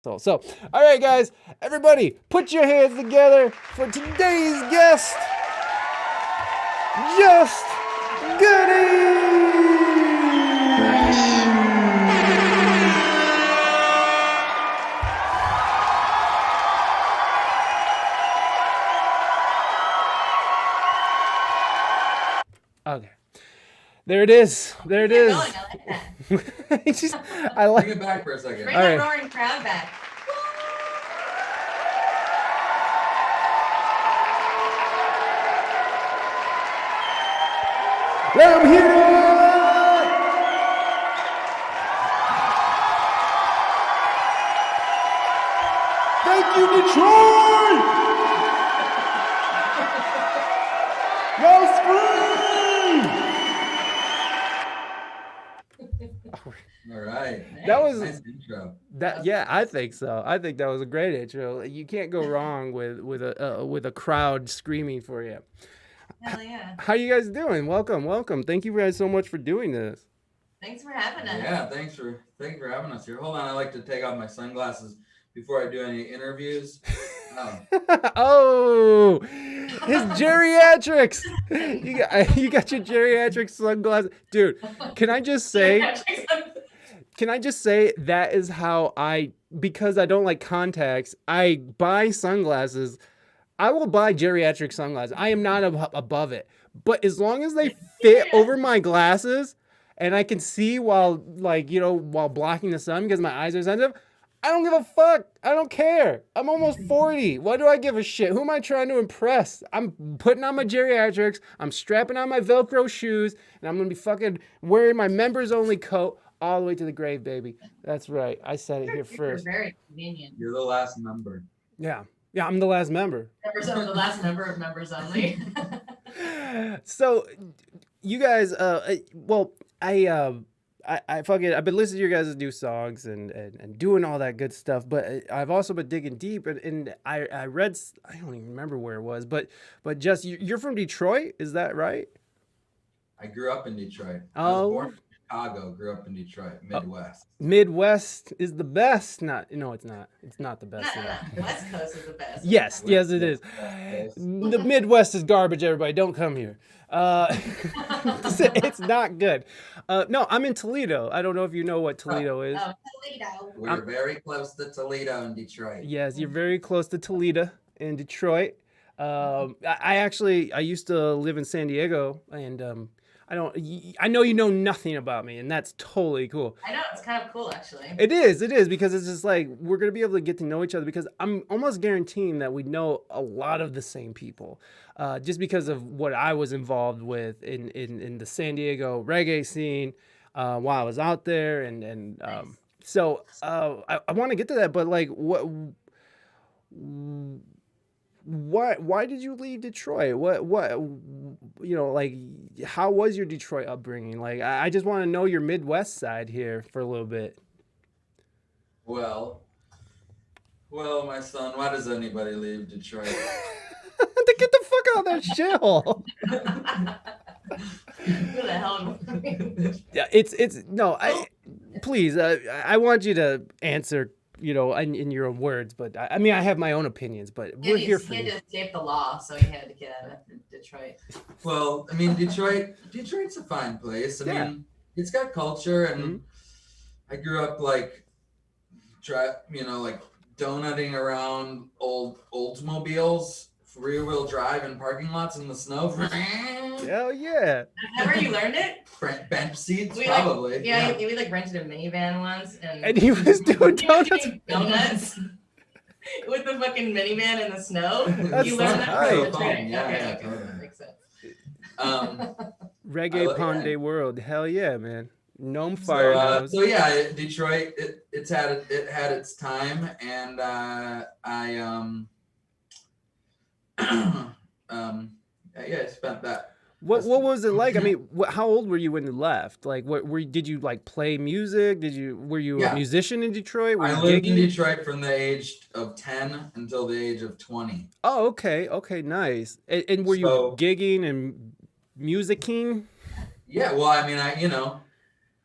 So, all right, guys, everybody, put your hands together for today's guest, Jus Goodie. Okay, there it is. There it is. I like that. I like. Bring it back for a second. Bring All the right. roaring crowd back. Let 'em hear it! Thank you, Detroit! Y'all scream! All right. That was Nice intro. that. Yeah, I think so. I think that was a great intro. You can't go wrong with a crowd screaming for you. Hell yeah. How you guys doing? Welcome, welcome. Thank you guys so much for doing this. Thanks for having us. Yeah, thanks for having us here. Hold on, I like to take off my sunglasses before I do any interviews. Oh, his geriatrics. You got your geriatric sunglasses, dude. Can I just say that is how because I don't like contacts, I buy sunglasses. I will buy geriatric sunglasses. I am not above it. But as long as they fit over my glasses and I can see while blocking the sun because my eyes are sensitive, I don't give a fuck. I don't care. I'm almost 40. Why do I give a shit? Who am I trying to impress? I'm putting on my geriatrics. I'm strapping on my Velcro shoes. And I'm going to be fucking wearing my members only coat all the way to the grave, baby. That's right. I said it here first. Very convenient. You're the last member. Yeah. Yeah, I'm the last member. The last member of members only. So, you guys, I've been listening to your guys' new songs and doing all that good stuff, but I've also been digging deep and I read, I don't even remember where it was, but just, you're from Detroit, is that right? I grew up in Detroit. I was born in Chicago, grew up in Detroit, Midwest. Midwest is the best. No, it's not. It's not the best. No. West Coast is the best. Yes, it is. The Midwest is garbage, everybody. Don't come here. It's not good. No, I'm in Toledo. I don't know if you know what Toledo is. Oh, Toledo. We're very close to Toledo and Detroit. Yes, you're very close to Toledo in Detroit. I used to live in San Diego, and I know you know nothing about me, and that's totally cool. I know, it's kind of cool, actually. It is, because it's just like, we're going to be able to get to know each other, because I'm almost guaranteeing that we know a lot of the same people, just because of what I was involved with in the San Diego reggae scene while I was out there, and Nice. so I want to get to that, but like, why did you leave Detroit? Like, how was your Detroit upbringing? Like, I just want to know your Midwest side here for a little bit. Well, my son, why does anybody leave Detroit? To get the fuck out of that shithole. Who the hell? Yeah, please, I want you to answer, in your own words, but I mean, I have my own opinions, but we're here for you. He had to escape the law, so he had to get out of Detroit. Well, I mean, Detroit's a fine place. I mean, it's got culture, and I grew up like donutting around old Oldsmobiles, rear-wheel drive in parking lots in the snow. Hell yeah! Is that where you learned it? Bench seats, probably. We like rented a minivan once, and he was doing donuts. With the fucking minivan in the snow. That's You learned that nice. from the train. Yeah, Okay, totally. makes sense. Reggae Ponde world, hell yeah, man. Gnome fire. So yeah, Detroit, it had its time, and I spent that. What was it like? I mean, how old were you when you left? Like, did you like play music? Were you a musician in Detroit? I lived in Detroit from the age of 10 until the age of 20. Oh, okay, nice. And were you gigging and musicking? Yeah, well, I mean,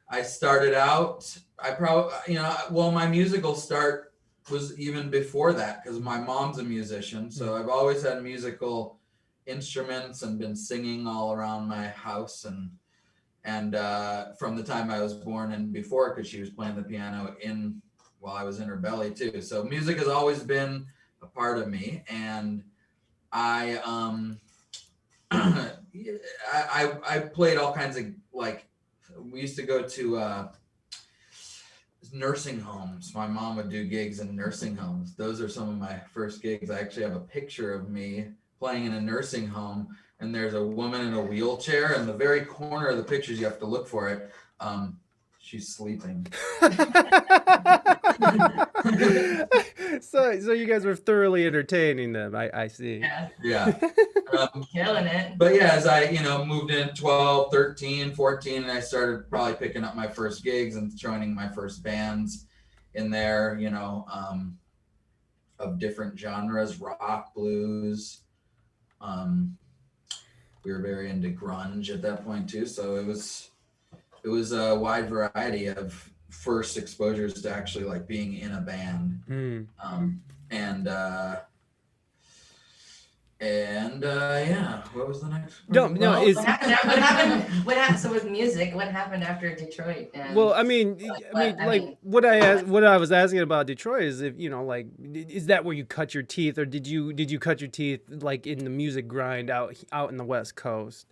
I started out. My musical start was even before that because my mom's a musician. So I've always had musical instruments and been singing all around my house and from the time I was born and before, because she was playing the piano while I was in her belly too. So music has always been a part of me, and I I played all kinds of, like, we used to go to nursing homes. My mom would do gigs in nursing homes. Those are some of my first gigs. I actually have a picture of me playing in a nursing home, and there's a woman in a wheelchair in the very corner of the pictures. You have to look for it. She's sleeping. So you guys were thoroughly entertaining them. I see. Yeah. Killing it. But yeah, as I, moved in 12, 13, 14, and I started probably picking up my first gigs and joining my first bands in there, of different genres, rock, blues. We were very into grunge at that point too. So it was a wide variety of first exposures to actually like being in a band. Yeah, what was the next one? What happened so with music? What happened after Detroit? Well, I mean, what I was asking about Detroit is if, like, is that where you cut your teeth, or did you cut your teeth like in the music grind out in the West Coast?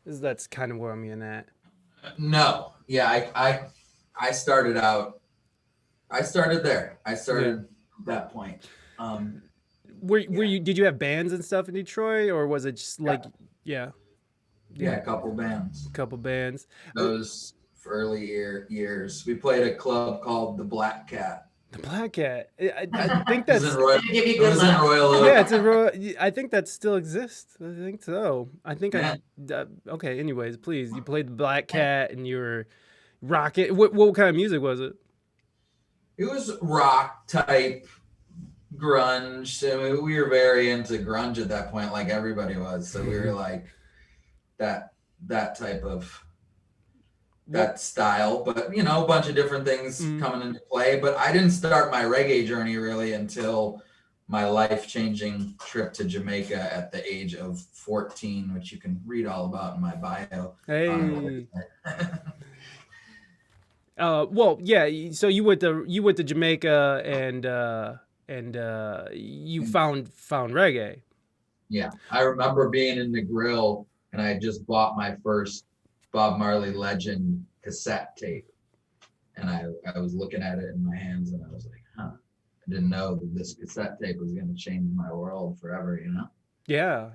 That's kind of where I'm getting at. No. Yeah, I started there. I started at that point. Did you have bands and stuff in Detroit, or was it just like, yeah, a couple bands. Those early years. We played a club called the Black Cat. The Black Cat. I think that's it was in Royal Oak. Yeah, it's in Royal. I think that still exists. I think so. I think okay. Anyways, please. You played the Black Cat and you were rocking. What kind of music was it? It was rock type, grunge. I mean, we were very into grunge at that point, like everybody was. So we were like that type of that style, but a bunch of different things coming into play. But I didn't start my reggae journey really until my life-changing trip to Jamaica at the age of 14, which you can read all about in my bio. Hey. Well, yeah. So you went to Jamaica and you found reggae. Yeah, I remember being in the grill and I had just bought my first Bob Marley Legend cassette tape, and I was looking at it in my hands and I was like, I didn't know that this cassette tape was going to change my world forever, Yeah.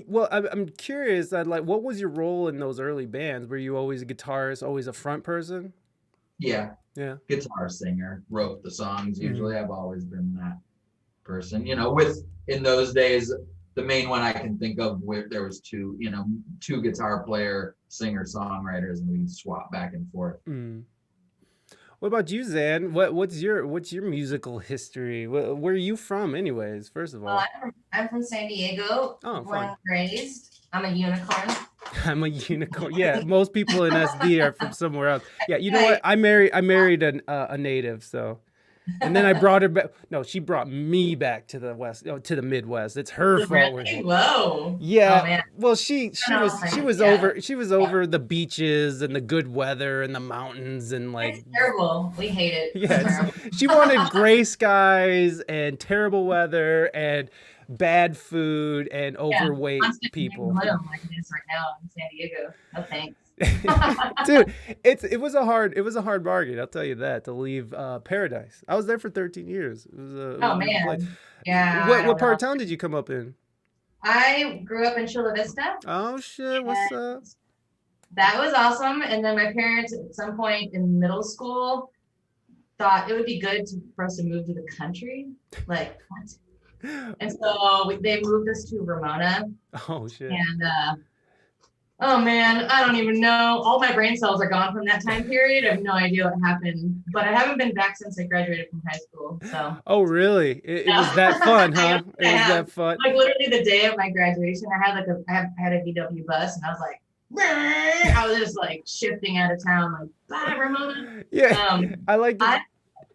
Well, I'm curious, like, what was your role in those early bands? Were you always a guitarist, always a front person? Yeah. Guitar singer, wrote the songs. Usually I've always been that person, in those days. The main one I can think of, where there was two guitar player, singer, songwriters, and we swap back and forth. What about you, Zan? What's your musical history? Where are you from, anyways? First of all, I'm from San Diego. Oh, born and raised. I'm a unicorn. I'm a unicorn. Yeah, most people in SD are from somewhere else. Yeah, you know what? I married a native, so. And then I brought her back. No, she brought me back to the West, to the Midwest. It's her fault. Really? Whoa. Yeah. Oh, man. Well, she was over the beaches and the good weather and the mountains and like. It's terrible. We hate it. Yes. She wanted gray skies and terrible weather and bad food and overweight people. Like this right now in San Diego. No thanks. Dude, it was a hard bargain, I'll tell you that, to leave paradise. I was there for 13 years. It was man. Yeah. What part of town did you come up in? I grew up in Chula Vista. Oh shit, what's up? That was awesome. And then my parents at some point in middle school thought it would be good for us to move to the country. Like, what? And so they moved us to Ramona. Oh shit. And oh man, I don't even know. All my brain cells are gone from that time period. I have no idea what happened, but I haven't been back since I graduated from high school. So. Oh really? It was that fun, huh? It was that fun. Like literally the day of my graduation, I had a VW bus, and I was like, I was just like shifting out of town, like bye Ramona. Yeah, I like.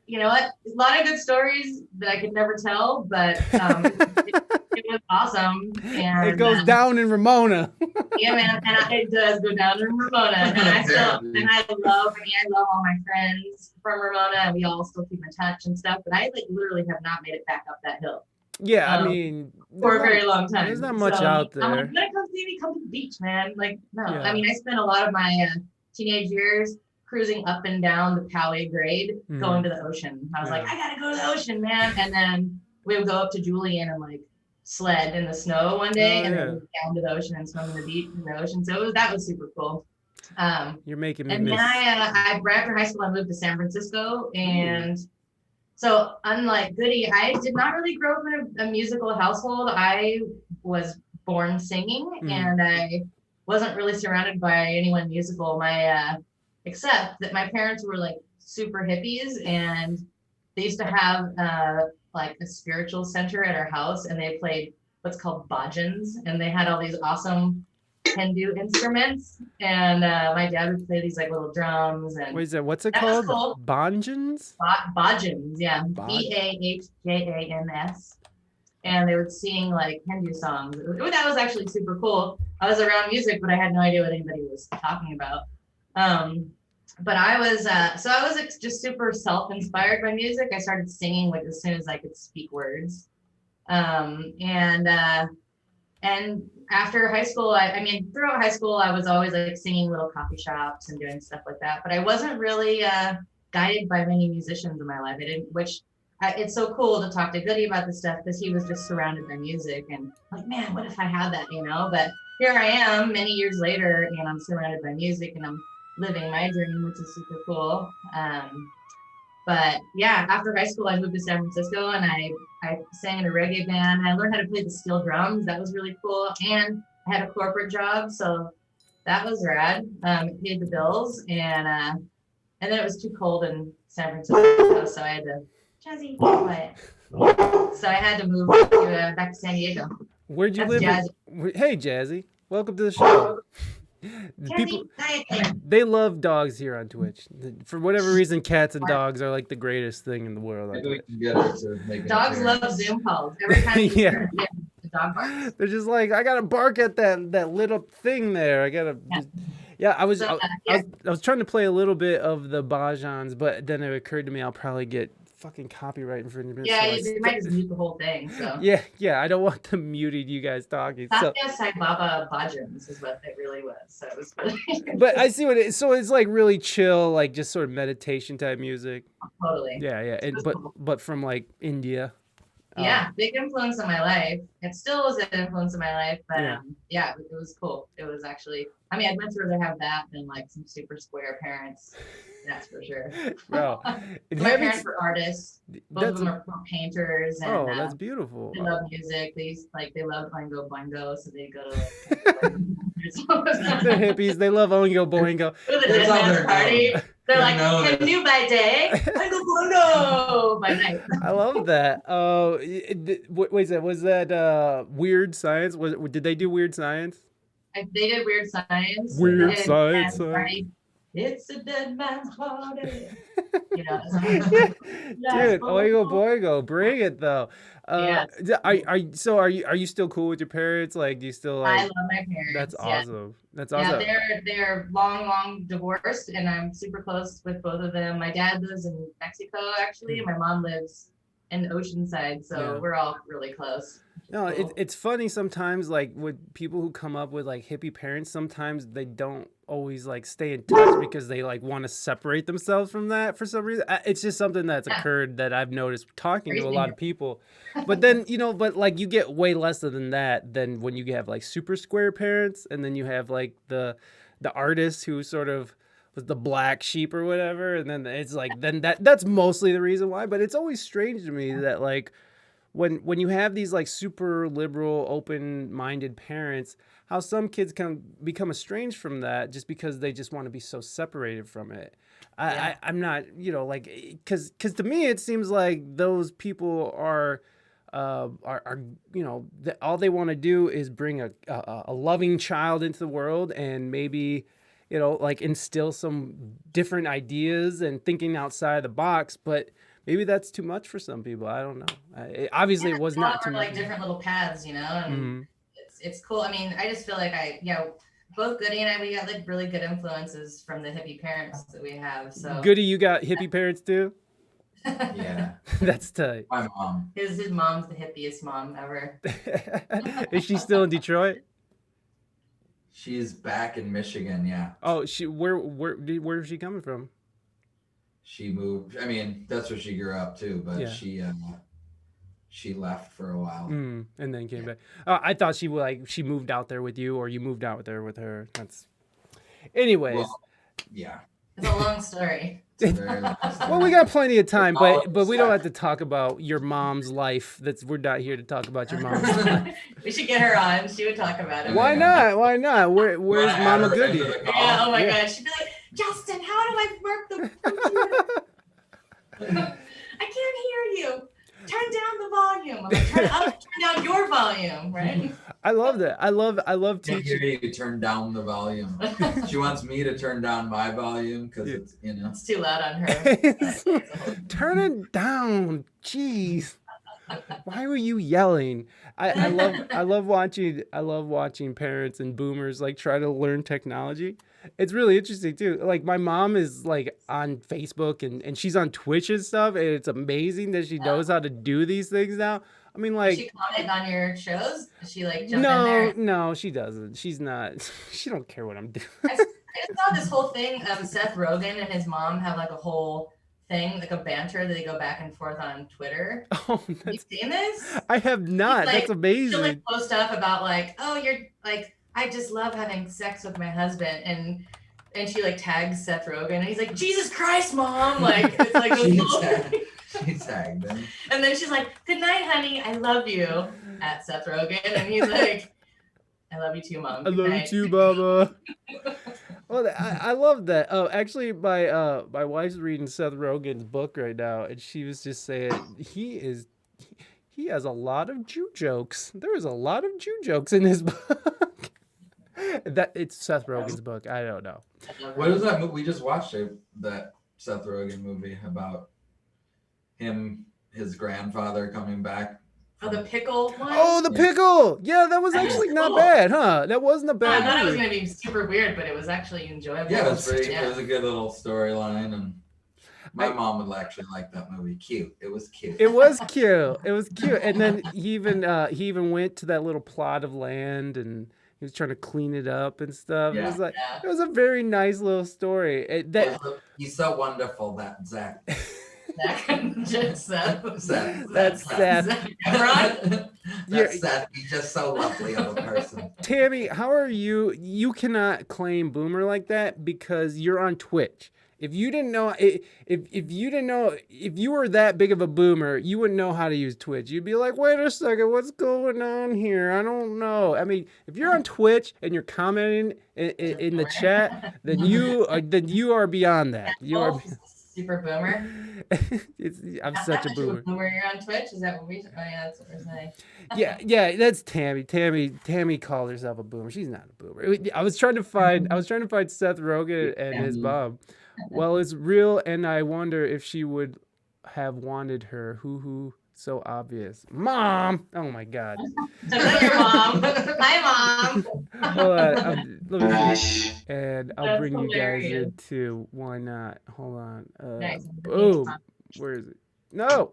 you know what? A lot of good stories that I could never tell, but it was awesome. And It goes down in Ramona. yeah, man, and it does go down in Ramona, and I love all my friends from Ramona, and we all still keep in touch and stuff. But I like literally have not made it back up that hill. Yeah, I mean, for a very long time. There's not much out there. I'm like, you gotta come see me, come to the beach, man. Like, no. Yeah. I mean, I spent a lot of my teenage years cruising up and down the Poway grade, going to the ocean. I was like, I gotta go to the ocean, man. And then we would go up to Julian and like sled in the snow one day, and then down to the ocean and swim in the beach in the ocean. So that was super cool. You're making me and miss. then I right after high school, I moved to San Francisco, and so unlike Goodie, I did not really grow up in a musical household. I was born singing, and I wasn't really surrounded by anyone musical. Except that my parents were like super hippies, and they used to have like a spiritual center at our house, and they played what's called bhajans, and they had all these awesome Hindu instruments, and my dad would play these like little drums. And what's it called? Cool. Bhajans? Bhajans, yeah. Bahjans. And they would sing like Hindu songs. That was actually super cool. I was around music, but I had no idea what anybody was talking about. But I was just super self-inspired by music. I started singing like as soon as I could speak words. And after high school, throughout high school, I was always like singing little coffee shops and doing stuff like that. But I wasn't really guided by many musicians in my life. It's so cool to talk to Goodie about this stuff because he was just surrounded by music, and like, man, what if I had that, you know? But here I am many years later, and I'm surrounded by music, and I'm living my dream, which is super cool. But yeah, after high school, I moved to San Francisco, and I sang in a reggae band. I learned how to play the steel drums. That was really cool. And I had a corporate job, so that was rad. It paid the bills, and then it was too cold in San Francisco, so I had to quiet. So I had to move back to San Diego. Where'd you live? Hey, Jazzy, welcome to the show. People, they love dogs here on Twitch. For whatever reason, cats and dogs are like the greatest thing in the world. Maybe we can get her to make dogs love Zoom calls. Every time yeah. The dog barks. They're just like, I gotta bark at that little thing there. I gotta. I was trying to play a little bit of the bhajans, but then it occurred to me I'll probably get fucking copyright infringement. Yeah, you might just mute the whole thing. So yeah, I don't want them muted. You guys talking. Satya Sai Baba Bhajans is what it really was. So it was really. But I see what it is. So it's like really chill, like just sort of meditation type music. Totally. Yeah, and but from like India. Yeah, big influence in my life. It still was an influence in my life, but it was cool. It was actually, I'd much rather have that than like some super square parents. That's for sure. Bro, my parents were artists. Both of them are painters. And, that's beautiful. They love music. They love Oingo Boingo, so they go to the hippies. They love Oingo Boingo. Go to the Dead Man's Party. They're like, canoe by day, Oingo Boingo by night. I love that. Was that Weird Science? Did they do Weird Science? They did Weird Science. Weird Science. It's a dead man's party. You know, dude, Oingo Boingo, bring it though. Are you still cool with your parents? Like, do you still like? I love my parents. That's awesome. That's awesome. Yeah, they're long divorced, and I'm super close with both of them. My dad lives in Mexico actually, and my mom lives in Oceanside, so we're all really close. No, it's funny sometimes, like with people who come up with like hippie parents, sometimes they don't always like stay in touch because they like want to separate themselves from that for some reason. It's just something that's occurred that I've noticed talking to a lot of people. But then, but like you get way less than that than when you have like super square parents, and then you have like the artist who sort of was the black sheep or whatever, and then it's like that's mostly the reason why. But it's always strange to me that like when you have these like super liberal, open-minded parents, how some kids can become estranged from that just because they just want to be so separated from it. I'm not, like, because to me it seems like those people are all they want to do is bring a loving child into the world and maybe like instill some different ideas and thinking outside the box, but Maybe that's too much for some people. I don't know. Obviously, it was not too We're much. like different little paths, and it's cool. I mean, I just feel like both Goodie and I, we got like really good influences from the hippie parents that we have. So Goodie, you got hippie parents too? Yeah. That's tight. My mom. His mom's the hippiest mom ever. Is she still in Detroit? She's back in Michigan. Yeah. Oh, where is she coming from? She moved. I mean, that's where she grew up too, but Yeah. she left for a while. And then came back. I thought she moved out there with you, or you moved out there with her. That's. Anyways. Well, yeah. It's a long story. Well, we got plenty of time, but we don't have to talk about your mom's life. We're not here to talk about your mom's life. We should get her on. She would talk about it. Why not? Why not? Where's Mama Goodie? Yeah, oh my God. She'd be like, Justin, how do I work the computer? I can't hear you. Turn down the volume. I'm like, turn down your volume, right? I love that. I love Can't teaching. hear you turn down the volume. She wants me to turn down my volume because it's It's too loud on her. Turn it down. Jeez. Why were you yelling? I love watching parents and boomers like try to learn technology. It's really interesting too. Like my mom is like on Facebook and she's on Twitch and stuff, and it's amazing that she knows how to do these things now. I mean, like, Does she comment on your shows? Does she like jump in there? No, she doesn't. She's not. She don't care what I'm doing. I saw this whole thing. Seth Rogen and his mom have like a whole thing, like a banter that they go back and forth on Twitter. Oh, you seen this? I have not. That's amazing. She'll like post stuff about like, oh, you're like, I just love having sex with my husband, and she like tags Seth Rogen, and he's like, Jesus Christ, Mom, like it's like she tagged him. And then she's like, good night, honey, I love you, at Seth Rogen, and he's like, I love you too, Mom. I love you too, Baba. Well, I love that. Oh, actually, my wife's reading Seth Rogen's book right now, and she was just saying he has a lot of Jew jokes. There's a lot of Jew jokes in his book. That it's Seth Rogen's book. I don't know. What is that movie? We just watched that Seth Rogen movie about his grandfather coming back. Oh, the pickle one? Oh, the pickle! Yeah, that was actually not bad, huh? That wasn't a bad I thought movie. it was going to be super weird, but it was actually enjoyable. Yeah, it was a good little storyline, and my mom would actually like that movie. Cute. It was cute. It was cute. It was cute. And then he even went to that little plot of land, and he was trying to clean it up and stuff. Yeah. It was like it was a very nice little story. He's so wonderful, that Zach. That's Seth. That's Seth. That's Seth. He's just so lovely of a person. Tammy, how are you? You cannot claim boomer like that because you're on Twitch. If you didn't know, if you were that big of a boomer, you wouldn't know how to use Twitch. You'd be like, wait a second, what's going on here? I don't know. I mean, if you're on Twitch and you're commenting in the chat, then you are beyond that. You are super boomer. I'm such a boomer. Boomer, you're on Twitch? Is that what we? Oh yeah, that's what we're saying. Yeah, that's Tammy. Tammy called herself a boomer. She's not a boomer. I was trying to find Seth Rogen and his mom. Well, it's real, and I wonder if she would have wanted her. Hoo, so obvious. Mom! Oh my God. So that's your mom. Hi, Mom. Hold on. Let me and I'll That's bring hilarious. you guys in too. Why not? Hold on. Nice. Boom. Where is it? No.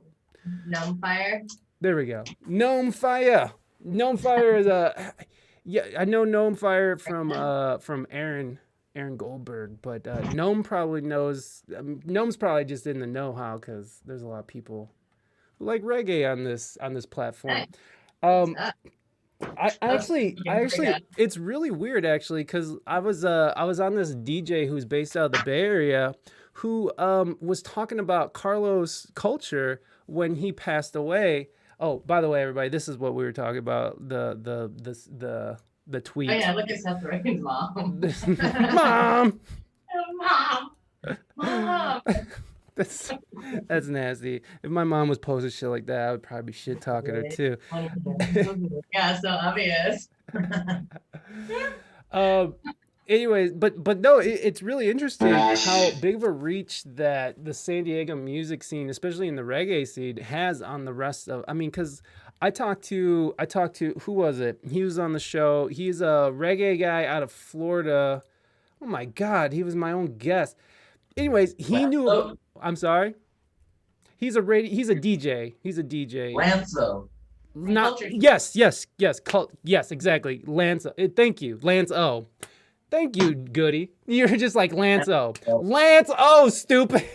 Gnome fire. There we go. Gnome Fire. Gnome Fire is I know Gnome Fire from Aaron Goldberg, but Gnome probably knows. Gnome's probably just in the know-how because there's a lot of people who like reggae on this platform. I actually, it's really weird actually because I was on this DJ who's based out of the Bay Area who was talking about Carlos Culture when he passed away. Oh, by the way, everybody, this is what we were talking about the tweet. Oh yeah, look at Seth Rogen's mom. Mom. That's nasty. If my mom was posting shit like that, I would probably be shit talking her too. Yeah, so obvious. anyways, but no, it's really interesting how big of a reach that the San Diego music scene, especially in the reggae scene, has on the rest of. I mean, because I talked to who was it? He was on the show. He's a reggae guy out of Florida. Oh my God, he was my own guest. Anyways, he knew. Lanzo, I'm sorry. He's a radio. He's a DJ. He's a DJ. Lanzo. Not Culture. yes, exactly. Lance. Thank you, Lance O. Thank you, Goodie. You're just like Lance O. Lance O, stupid.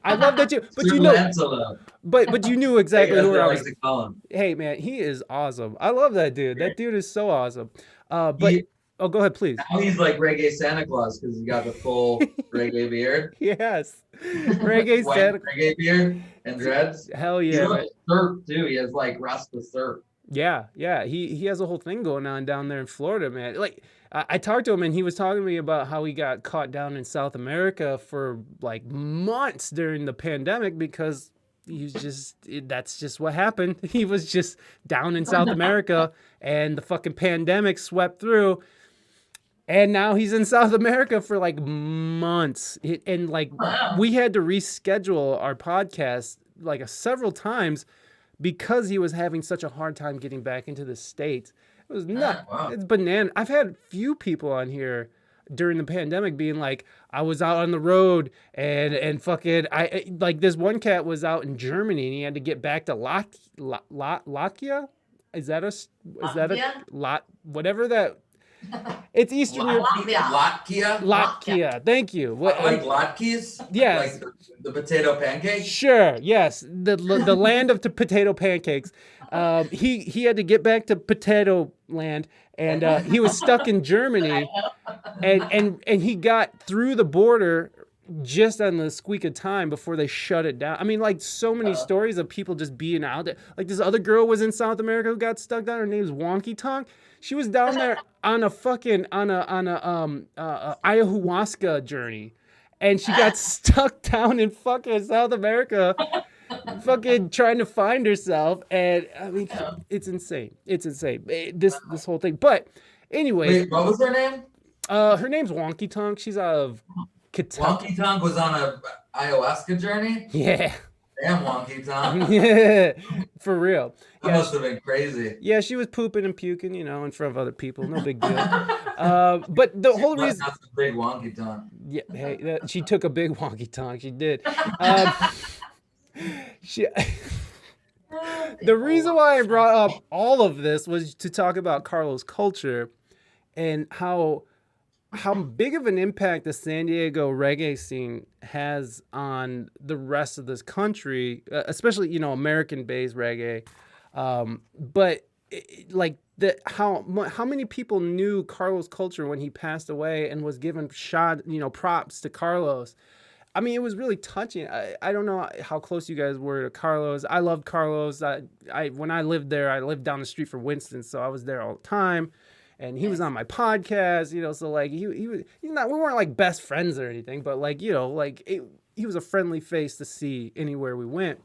I love that you, but Sir you know, Lancelot. but you knew exactly As who they I like was. to call him. Hey man, he is awesome. I love that dude. That dude is so awesome. But He- oh, go ahead, please. Now he's like reggae Santa Claus because he got the full reggae beard, Yes, reggae white Santa. reggae beard, and dreads. Hell He yeah, man. looks surf too. He has like Rasta surf. Yeah. He has a whole thing going on down there in Florida, man. Like I talked to him and he was talking to me about how he got caught down in South America for like months during the pandemic because that's just what happened. He was just down in South America and the fucking pandemic swept through. And now he's in South America for like months. And like Wow. we had to reschedule our podcast like several times because he was having such a hard time getting back into the States. It was not, Wow. it's banana. I've had few people on here during the pandemic being like, I was out on the road and fucking, like this one cat was out in Germany and he had to get back to Latvia. Is that a Latvia? lot, whatever that, it's Eastern Europe. Latkia. Latvia. Thank you. What, Like latkes? Yes. Like the potato pancake? Sure. Yes. The land of the potato pancakes. He had to get back to potato land, and he was stuck in Germany, and he got through the border just on the squeak of time before they shut it down. I mean, like so many stories of people just being out there. Like this other girl was in South America who got stuck down. Her name's Wonky Tonk. She was down there on a fucking ayahuasca journey, and she got stuck down in fucking South America, fucking trying to find herself. And I mean, it's insane. It's insane. This whole thing. But anyway, Wait, what was her name? her name's Wonky Tonk. She's out of Kentucky. Wonky Tonk was on a ayahuasca journey? Yeah. Damn, Wonky Tonk. Yeah. For real. That Yeah, must have been crazy. yeah, she was pooping and puking, in front of other people. No big deal. But the whole reason, That's a big Wonky Tonk. yeah, hey, she took a big Wonky Tonk. She did. She. The reason why I brought up all of this was to talk about Carlos culture and how big of an impact the San Diego reggae scene has on the rest of this country, especially American-based reggae. But like how many people knew Carlos culture when he passed away and was given props to Carlos. I mean, it was really touching. I don't know how close you guys were to Carlos. I loved Carlos. When I lived there, I lived down the street from Winston, so I was there all the time. And he was on my podcast, so like he's not, we weren't like best friends or anything, but like, he was a friendly face to see anywhere we went.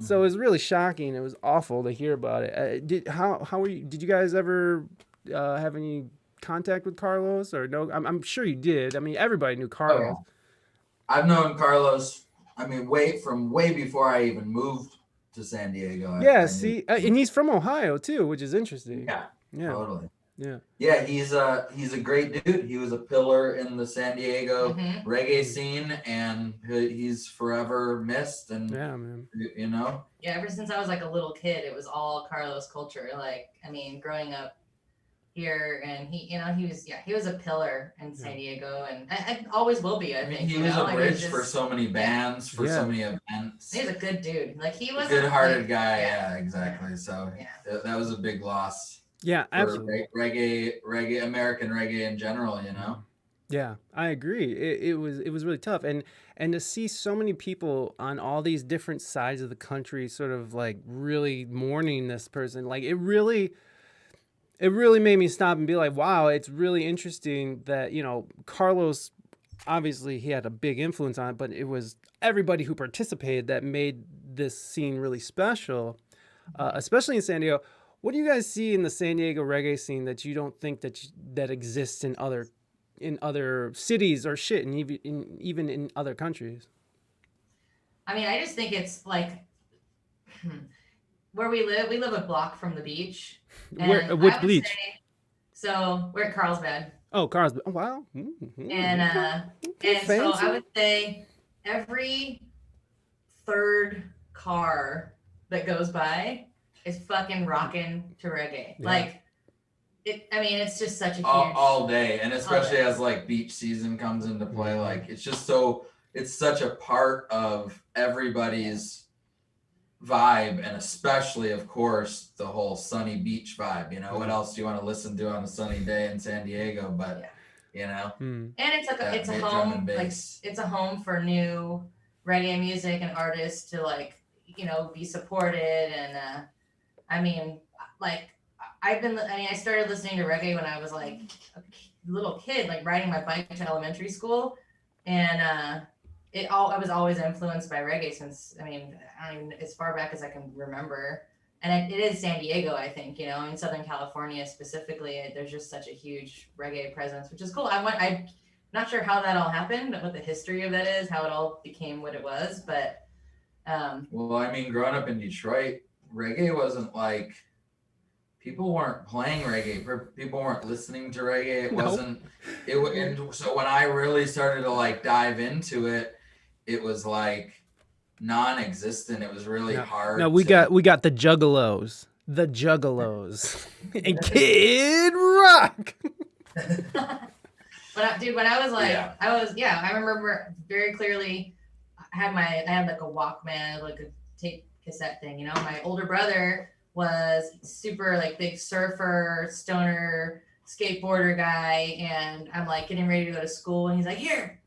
So it was really shocking. It was awful to hear about it. How were you? Did you guys ever have any contact with Carlos or no? I'm sure you did. I mean, everybody knew Carlos. Oh, I've known Carlos, I mean, way before I even moved to San Diego. Yeah, I knew- see, and he's from Ohio too, which is interesting. Yeah, Yeah, totally. yeah. Yeah, he's a great dude. He was a pillar in the San Diego Mhm. reggae scene, and he's forever missed. And Yeah, man. Yeah, ever since I was like a little kid, it was all Carlos culture. Like, I mean, growing up here, and he was a pillar in San Diego, and I always will be. I I mean, think he was a like, bridge he's for just- so many bands, for Yeah. so many events. He's a good dude. Like he was Good-hearted guy. yeah. Yeah, exactly. So Yeah. that was a big loss Yeah, for absolutely. reggae, American reggae in general. Yeah, I agree. It was really tough, and to see so many people on all these different sides of the country, sort of like really mourning this person, like it really made me stop and be like, wow, it's really interesting that Carlos, obviously he had a big influence on it, but it was everybody who participated that made this scene really special, especially in San Diego. What do you guys see in the San Diego reggae scene that you don't think that exists in other in other cities or shit, and even in other countries. I mean, I just think it's like where we live a block from the beach. And Which I would beach? say, so we're at Carlsbad. Oh, Carlsbad. Oh, wow. Mm-hmm. And so I would say every third car that goes by is fucking rocking to reggae. Yeah. Like I mean, it's just such a huge all day, and especially as like beach season comes into play, like it's such a part of everybody's vibe, and especially, of course, the whole sunny beach vibe. You know, what else do you want to listen to on a sunny day in San Diego? But you know, and it's a home, like it's a home for new reggae music and artists to like, you know, be supported. And I mean, like I started listening to reggae when I was like a little kid, like riding my bike to elementary school, and I was always influenced by reggae since, I mean, I don't even, as far back as I can remember. And it is San Diego, I think, you know, in Southern California specifically, there's just such a huge reggae presence, which is cool. I'm not sure how that all happened, what the history of that is, how it all became what it was, but. Well, I mean, growing up in Detroit, reggae wasn't like, people weren't playing reggae. People weren't listening to reggae. It wasn't. And so when I really started to like dive into it, it was like non-existent. It was really hard. No, we got the Juggalos, and Kid Rock. When I was like, I remember very clearly. I had like a Walkman, like a tape cassette thing. You know, my older brother was super like big surfer, stoner, skateboarder guy, and I'm like getting ready to go to school, and he's like, "Here,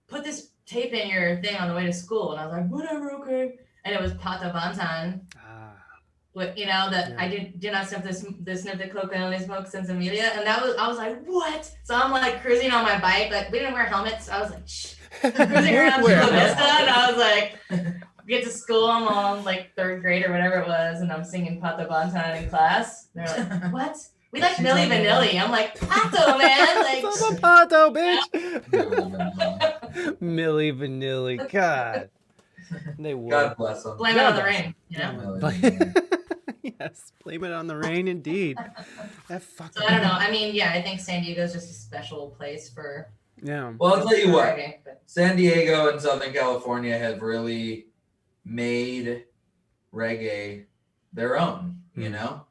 put this tape in your thing on the way to school," and I was like, "Whatever, okay." And it was Pata Bantan. But you know that I did not sniff the coke I only smoked since Amelia, and I was like, what? So I'm like cruising on my bike, like we didn't wear helmets. I was like, shh. Cruising around Chula Vista, and I was like, get to school, I'm on like third grade or whatever it was, and I'm singing Pata Bantan in class. They're like, what? We like Milli Vanilli. I'm like, Pato, man. Like, Pato, bitch. Milli Vanilli. God. They were. God bless them. Blame it on the rain, you know? Yes, blame it on the rain, indeed. That fucking. So I don't know. I mean, I think San Diego is just a special place for. Yeah. Well, I'll tell you what. San Diego and Southern California have really made reggae their own, you know?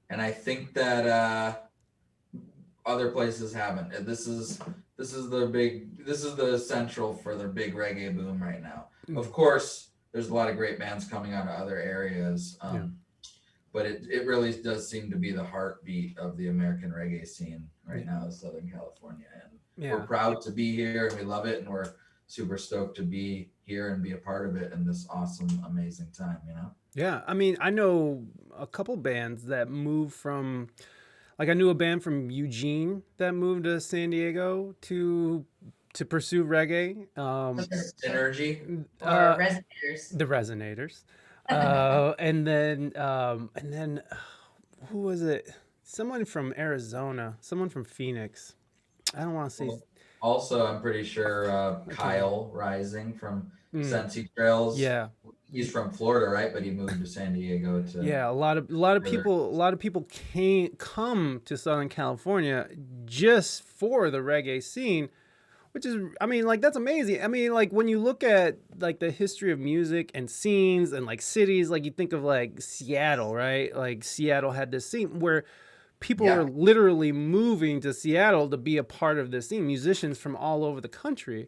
And I think that other places haven't. This is the central for the big reggae boom right now. Of course, there's a lot of great bands coming out of other areas. But it really does seem to be the heartbeat of the American reggae scene right now is Southern California. And we're proud to be here, and we love it, and we're super stoked to be here and be a part of it in this awesome, amazing time, you know? Yeah, I mean, I know a couple bands that moved from, like I knew a band from Eugene that moved to San Diego to pursue reggae. Synergy? Or Resonators. The Resonators. And then who was it? Someone from Arizona, someone from Phoenix. I don't want to say. Also, I'm pretty sure Kyle Rising from Sensi Trails. Yeah, he's from Florida, right? But he moved to San Diego to. Yeah, a lot of people come to Southern California just for the reggae scene. Which is, I mean, like, that's amazing. I mean, like, when you look at, like, the history of music and scenes and, like, cities, like, you think of, like, Seattle, right? Like, Seattle had this scene where people were literally moving to Seattle to be a part of this scene, musicians from all over the country.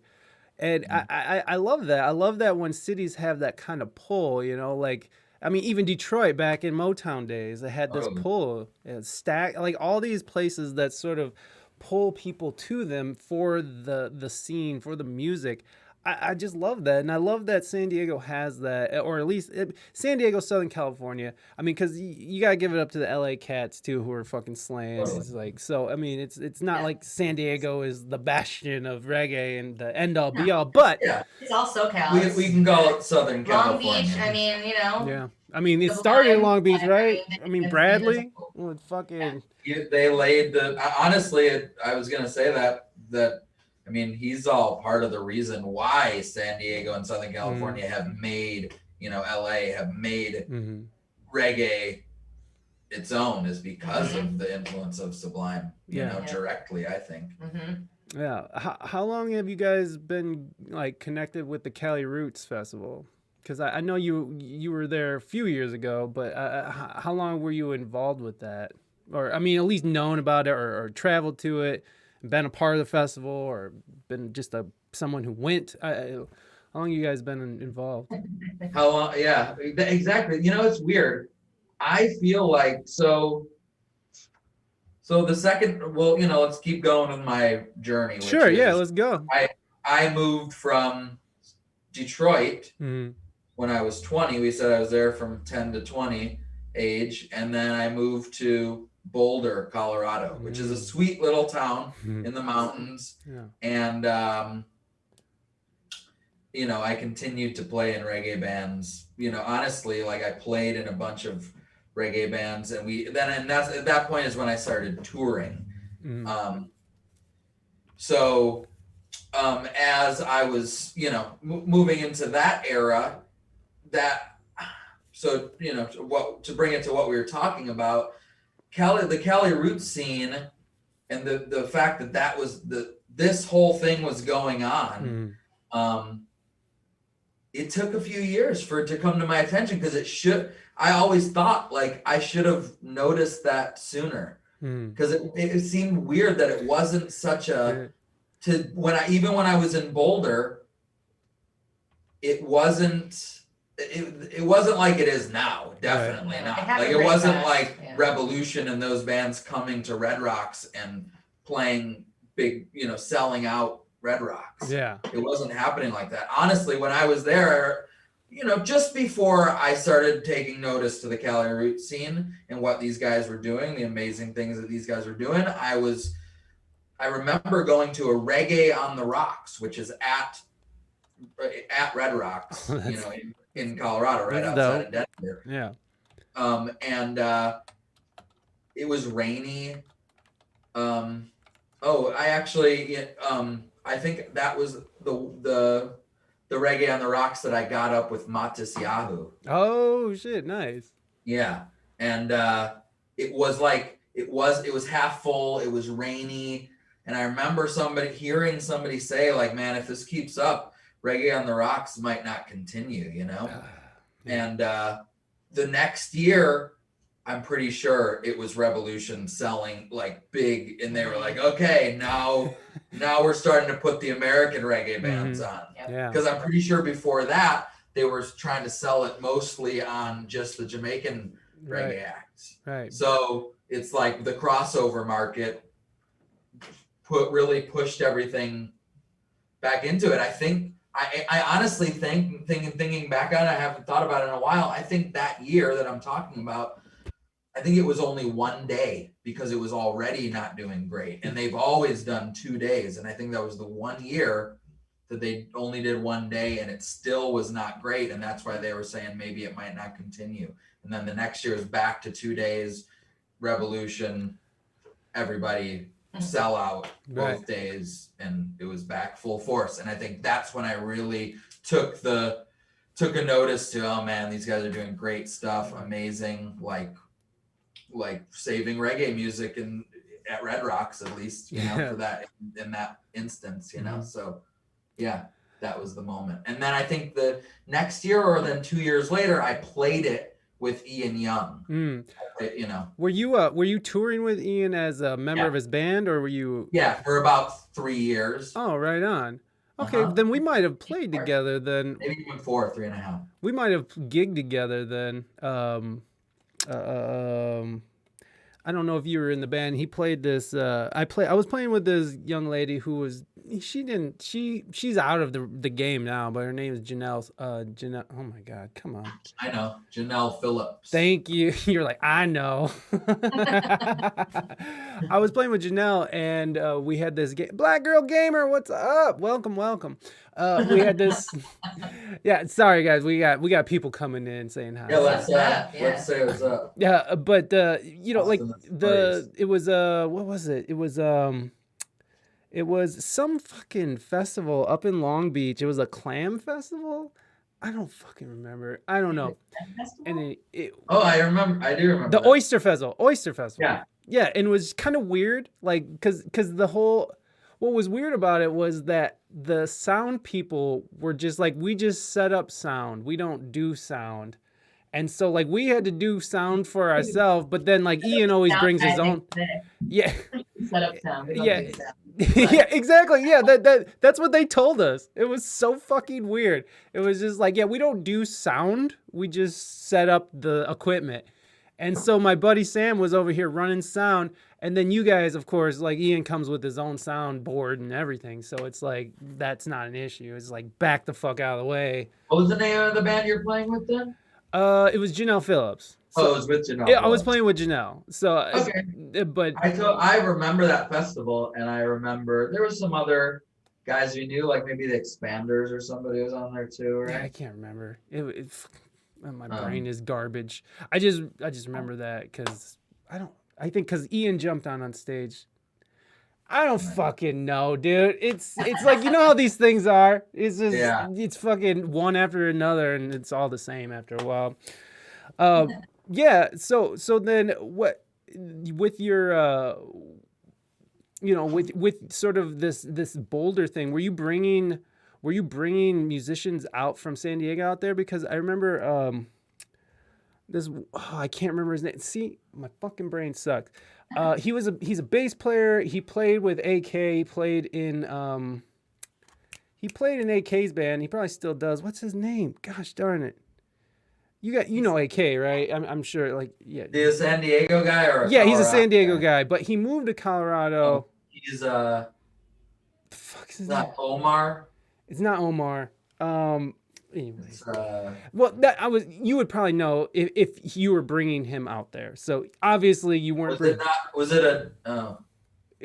And I love that. I love that when cities have that kind of pull, you know, like, I mean, even Detroit back in Motown days, they had this pull. Like, all these places that sort of pull people to them for the scene, for the music. I just love that. And I love that San Diego has that, or at least San Diego, Southern California. I mean, because you got to give it up to the LA Cats, too, who are fucking slaying. It's like, so, I mean, it's not like San Diego is the bastion of reggae and the end all be all, but. Yeah. It's all SoCal. We can call it Southern California. Long Beach, I mean, you know. Yeah. I mean, it started in Long Beach, right? I mean, Bradley. Fucking. They laid honestly, I was going to say that I mean, he's all part of the reason why San Diego and Southern California have made, LA have made reggae its own, is because of the influence of Sublime, directly, I think. Yeah. How long have you guys been like connected with the Cali Roots Festival? Because I know you were there a few years ago, but how long were you involved with that? Or, I mean, at least known about it or traveled to it, been a part of the festival, or been just someone who went? How long you guys been involved? How long? Yeah, exactly. It's weird. I feel like, so the second, well, let's keep going with my journey. Sure, yeah, let's go. I moved from Detroit when I was 20. We said I was there from 10 to 20 age. And then I moved to Boulder, Colorado, which is a sweet little town in the mountains. Yeah. And, I continued to play in reggae bands. Honestly, like I played in a bunch of reggae bands, and that's at that point is when I started touring. As I was, moving into that era, to bring it to what we were talking about, the Cali Roots scene, and the fact that was this whole thing was going on. It took a few years for it to come to my attention, because I always thought like I should have noticed that sooner, because it seemed weird that it wasn't such when I was in Boulder, it wasn't like it is now. Definitely not. Like it wasn't like Revolution and those bands coming to Red Rocks and playing big, selling out Red Rocks. Yeah. It wasn't happening like that. Honestly, when I was there, just before I started taking notice to the Cali Roots scene and what these guys were doing, the amazing things that these guys were doing, I remember going to a Reggae on the Rocks, which is at Red Rocks, in Colorado, right outside of Denver. Yeah. And it was rainy. I think that was the Reggae on the Rocks that I got up with Matisyahu. Oh shit, nice. Yeah. And it was half full, it was rainy, and I remember hearing somebody say like, man, if this keeps up, Reggae on the Rocks might not continue, And the next year, I'm pretty sure it was Revolution selling like big, and they were like, okay, now we're starting to put the American reggae bands on. Yeah. Because I'm pretty sure before that, they were trying to sell it mostly on just the Jamaican reggae acts. Right. So it's like the crossover market really pushed everything back into it. I think, I honestly think, thinking back on it, I haven't thought about it in a while. I think that year that I'm talking about, I think it was only one day, because it was already not doing great. And they've always done 2 days. And I think that was the one year that they only did 1 day, and it still was not great. And that's why they were saying maybe it might not continue. And then the next year is back to 2 days, Revolution, everybody sell out both days, and it was back full force. And I think that's when I really took a notice to, oh man, these guys are doing great stuff, amazing, like saving reggae music at Red Rocks, at least, for that, in that instance, So yeah, that was the moment. And then I think the next year, or then 2 years later, I played it with E.N Young. Were you touring with Ian as a member of his band, or were you? Yeah, for about 3 years. Oh, right on. Okay, then we might have played together then. Maybe even 3.5. We might have gigged together then. I don't know if you were in the band. He played this. I was playing with this young lady who was. She's out of the game now, but her name is Janelle. Janelle. Oh my God, come on. I know, Janelle Phillips. Thank you. You're like, I know. I was playing with Janelle, and we had this Black Girl Gamer. What's up? Welcome. We had this. Yeah, sorry guys. We got people coming in saying hi. Yeah, let's say what's up. Yeah, but like it was what was it? It was some fucking festival up in Long Beach. It was a clam festival. I don't fucking remember. I don't know. And Oh, I remember. I do remember the that. Oyster Festival. Oyster Festival. Yeah. Yeah, and it was kind of weird, like, cause the whole, what was weird about it was that the sound people were just like, we just set up sound, we don't do sound, and so like we had to do sound for ourselves, but then like Ian always brings his own, yeah, Set up sound. We don't yeah, do sound. yeah, exactly, yeah, that's what they told us. It was so fucking weird. It was just like, yeah, we don't do sound, we just set up the equipment. And so my buddy Sam was over here running sound, and then you guys, of course, like Ian comes with his own sound board and everything, so it's like that's not an issue. It's like back the fuck out of the way. What was the name of the band you're playing with then? It was Janelle Phillips. So, it was with Janelle. Yeah, I was playing with Janelle. So okay, but I remember that festival, and I remember there was some other guys we knew, like maybe the Expanders or somebody was on there too, right? yeah, I can't remember. My brain is garbage. I just remember that because I think because Ian jumped on stage. I don't fucking know, dude. It's like, you know how these things are. It's just it's fucking one after another, and it's all the same after a while. Yeah. So then what with your with sort of this Boulder thing? Were you bringing musicians out from San Diego out there? Because I remember I can't remember his name. See, my fucking brain sucks. He's a bass player. He played with AK. He played in AK's band. He probably still does. What's his name? Gosh darn it. You know AK, right? I'm sure, like, yeah. The San Diego guy or yeah, he's a San Diego guy, but he moved to Colorado. He's the fuck is his name? not Omar. It's not Omar. Anyways. Well, you would probably know if you were bringing him out there. So obviously you weren't. It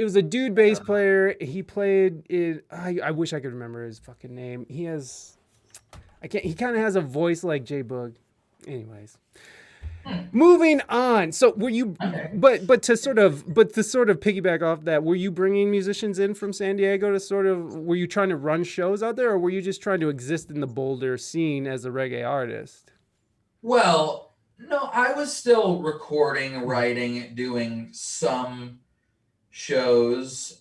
was a dude bass player. He played in. I wish I could remember his fucking name. He kind of has a voice like J Boog. Anyways. Moving on. So were you, but to sort of piggyback off that, were you bringing musicians in from San Diego were you trying to run shows out there, or were you just trying to exist in the Boulder scene as a reggae artist? Well, no, I was still recording, writing, doing some shows,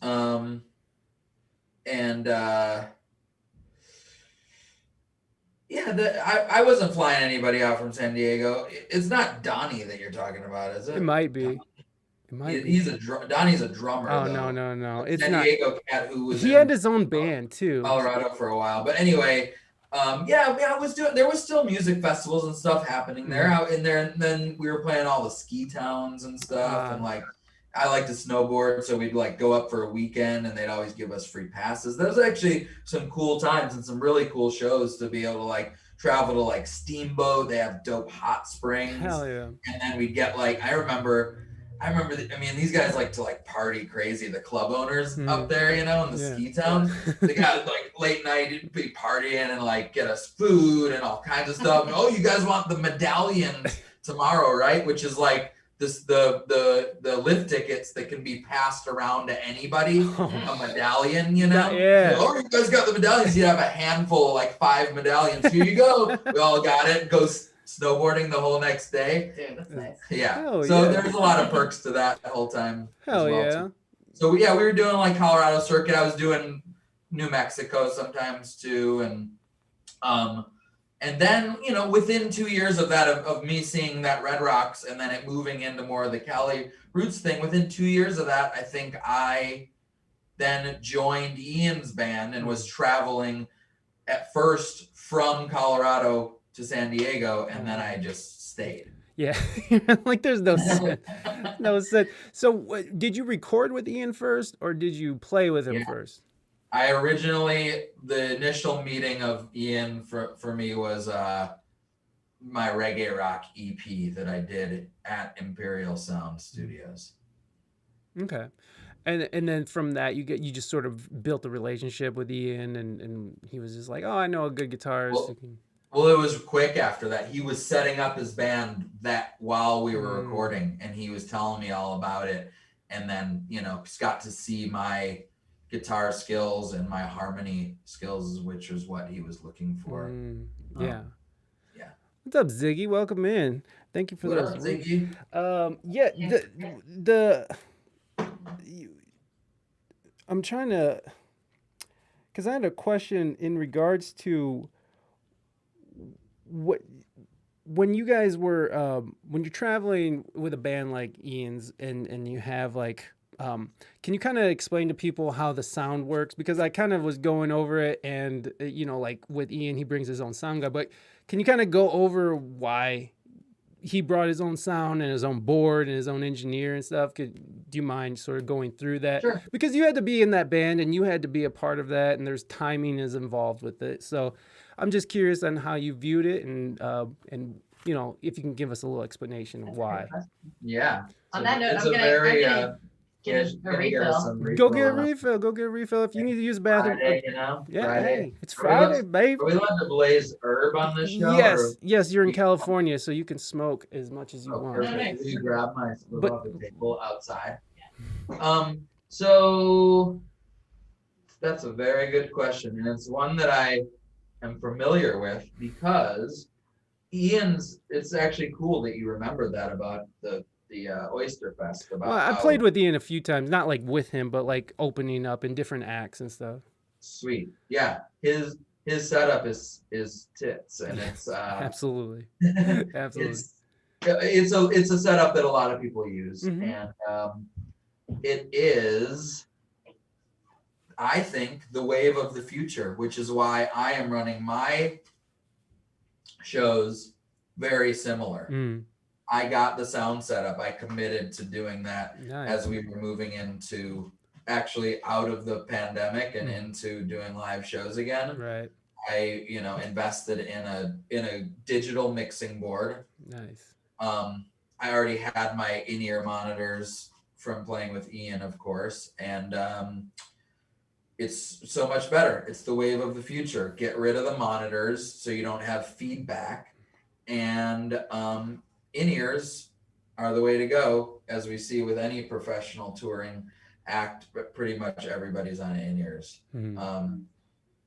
I wasn't flying anybody out from San Diego. It's not Donnie that you're talking about, is it? It might be. Donnie's a drummer. Oh, though. No. It's San Diego cat who was. He had his own band too. Colorado for a while, but anyway, I was doing. There was still music festivals and stuff happening there out in there, and then we were playing all the ski towns and stuff, and like. I like to snowboard, so we'd like go up for a weekend, and they'd always give us free passes. There was actually some cool times and some really cool shows to be able to like travel to like Steamboat. They have dope hot springs. Hell yeah! And then we'd get like I remember. These guys like to like party crazy. The club owners up there, in the ski towns, they got like late night be partying and like get us food and all kinds of stuff. And, oh, you guys want the medallion tomorrow, right? Which is like. The lift tickets that can be passed around to anybody, a medallion, Yeah. Oh, you guys got the medallions. You have a handful, like 5 medallions. Here you go. We all got it. Go snowboarding the whole next day. Dude, that's nice. Yeah. There's a lot of perks to that whole time. Hell yeah. Too. So we were doing like Colorado circuit. I was doing New Mexico sometimes too, and then, within 2 years of that, of me seeing that Red Rocks and then it moving into more of the Cali roots thing, within 2 years of that, I think I then joined Ian's band and was traveling at first from Colorado to San Diego, and then I just stayed. Yeah, like there's no sense. No sense. So did you record with Ian first, or did you play with him first? The initial meeting of Ian for me was my reggae rock EP that I did at Imperial Sound Studios. Okay. And then from that you just sort of built a relationship with Ian, and he was just like, oh, I know a good guitarist. Well, it was quick after that. He was setting up his band that while we were recording, and he was telling me all about it. And then, got to see my guitar skills and my harmony skills, which is what he was looking for. Yeah. Yeah. What's up, Ziggy? Welcome in. Thank you for What those. up, Ziggy? Yeah, the I'm trying to, because I had a question in regards to what when you guys were when you're traveling with a band like Ian's and you have like can you kind of explain to people how the sound works? Because I kind of was going over it, and you know, like with Ian, he brings his own sound guy, but can you kind of go over why he brought his own sound and his own board and his own engineer and stuff? Do you mind sort of going through that? Sure. Because you had to be in that band and you had to be a part of that, and there's timing is involved with it. So I'm just curious on how you viewed it, and you know, if you can give us a little explanation of why. Yeah. On that note, it's I'm a gonna very get a gonna get us some Go get a on refill. Go get a refill if you need to use the bathroom. Friday, you know? Yeah, Friday. hey, it's Friday, babe. Are we allowed to blaze herb on this show? Yes, yes, you're in California, so you can smoke as much as you want. Perfect. nice. You grab my split But- off the table outside. So that's a very good question, and it's one that I am familiar with because Ian's. It's actually cool that you remember that about the Oyster Fest. About Well, I how- played with Ian a few times, not like with him, but like opening up in different acts and stuff. Sweet, yeah. His setup is tits, and it's Absolutely, absolutely. it's a setup that a lot of people use, Mhm. and it is, I think, the wave of the future, which is why I am running my shows very similar. I got the sound setup. I committed to doing that Nice. as we were moving into actually out of the pandemic and into doing live shows again. Right. I, invested in a digital mixing board. Nice. I already had my in-ear monitors from playing with Ian, of course, and it's so much better. It's the wave of the future. Get rid of the monitors so you don't have feedback, and in-ears are the way to go, as we see with any professional touring act, but pretty much everybody's on in-ears.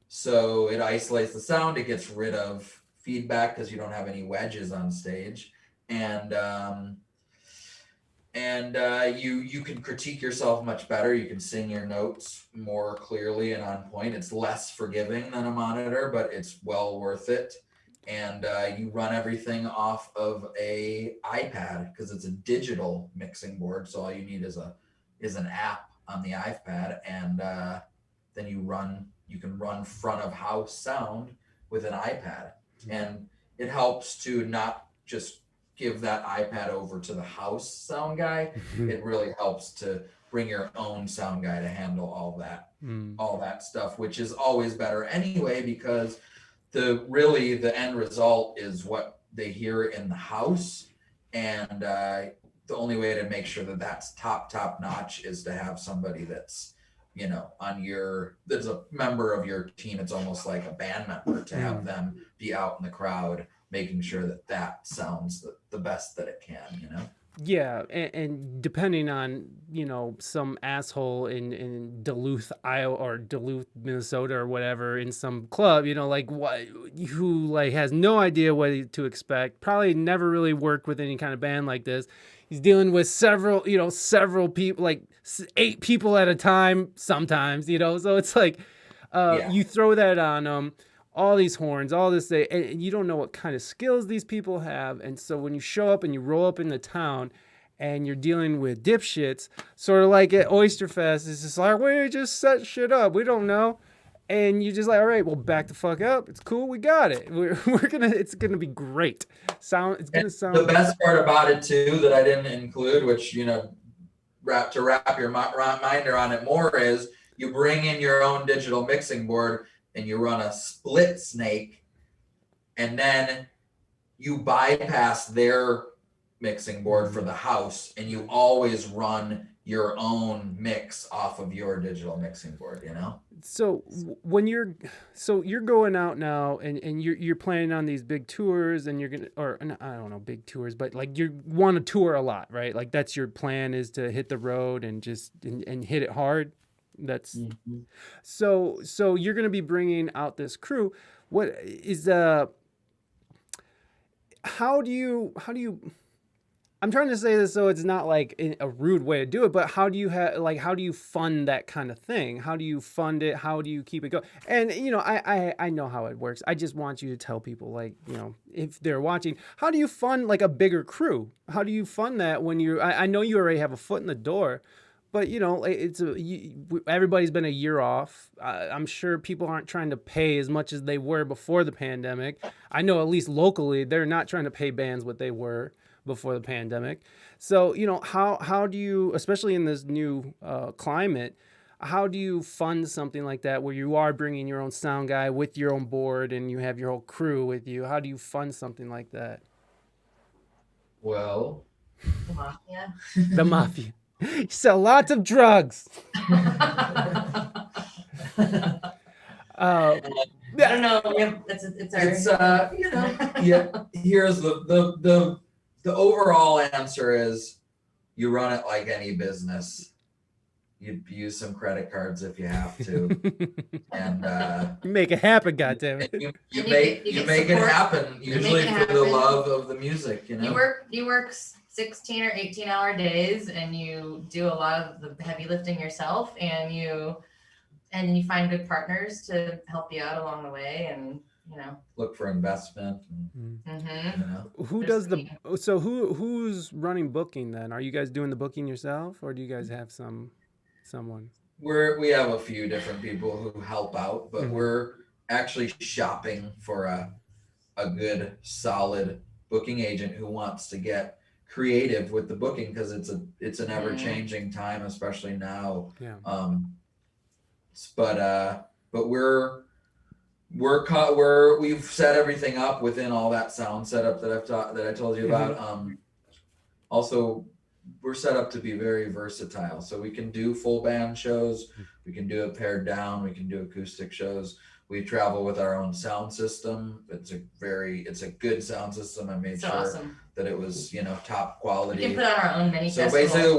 So it isolates the sound, it gets rid of feedback because you don't have any wedges on stage, and you can critique yourself much better. You can sing your notes more clearly and on point. It's less forgiving than a monitor, but it's well worth it. And you run everything off of a iPad because it's a digital mixing board. So all you need is an app on the iPad, and then you can run front of house sound with an iPad, and it helps to not just give that iPad over to the house sound guy. It really helps to bring your own sound guy to handle all that stuff, which is always better anyway, because the end result is what they hear in the house, and the only way to make sure that that's top notch is to have somebody that's there's a member of your team. It's almost like a band member to have them be out in the crowd making sure that sounds the best that it can. Yeah, and depending on, some asshole in Duluth, Iowa, or Duluth, Minnesota, or whatever, in some club, who has no idea what to expect, probably never really worked with any kind of band like this. He's dealing with several people, like 8 people at a time sometimes, so it's like you throw that on them. All these horns, all this, and you don't know what kind of skills these people have. And so when you show up and you roll up in the town and you're dealing with dipshits, sort of like at Oyster Fest, it's just like, we just set shit up. We don't know. And you're just like, all right, well, back the fuck up. It's cool. We got it. It's going to be great. It's going to sound. The best part about it too, that I didn't include, which, wrap your mind on it more, is you bring in your own digital mixing board and you run a split snake, and then you bypass their mixing board for the house, and you always run your own mix off of your digital mixing board, So when you're going out now and you're planning on these big tours, and you're I don't know, big tours, but like you want to tour a lot, right? Like that's your plan, is to hit the road and just and hit it hard. That's Mhm. so you're gonna be bringing out this crew. What is how do you I'm trying to say this so it's not like a rude way to do it, but how do you fund that kind of thing? How do you fund it? How do you keep it going? And I know how it works. I just want you to tell people, like, if they're watching, how do you fund like a bigger crew? How do you fund that when I know you already have a foot in the door, but everybody's been a year off. I'm sure people aren't trying to pay as much as they were before the pandemic. I know at least locally they're not trying to pay bands what they were before the pandemic. So, how do you, especially in this new climate, how do you fund something like that where you are bringing your own sound guy with your own board and you have your whole crew with you? How do you fund something like that? Well, The mafia. The mafia. You sell lots of drugs. I don't know. it's yeah. Here's the overall answer is you run it like any business. You use some credit cards if you have to, and You make it happen, goddammit. you get make it support. happen. Usually for the happen. love of the music, You work 16 or 18-hour days, and you do a lot of the heavy lifting yourself, and you find good partners to help you out along the way, and Look for investment. Who does who's running booking then? Are you guys doing the booking yourself, or do you guys have someone? We have a few different people who help out, but we're actually shopping for a good solid booking agent who wants to get creative with the booking, because it's an ever changing time, especially now. Yeah. But we've set everything up within all that sound setup that I told you about. Also, we're set up to be very versatile, so we can do full band shows, we can do it pared down, we can do acoustic shows. We travel with our own sound system. It's a good sound system. I made sure awesome that it was top quality. We can put on our own mini so festival. basically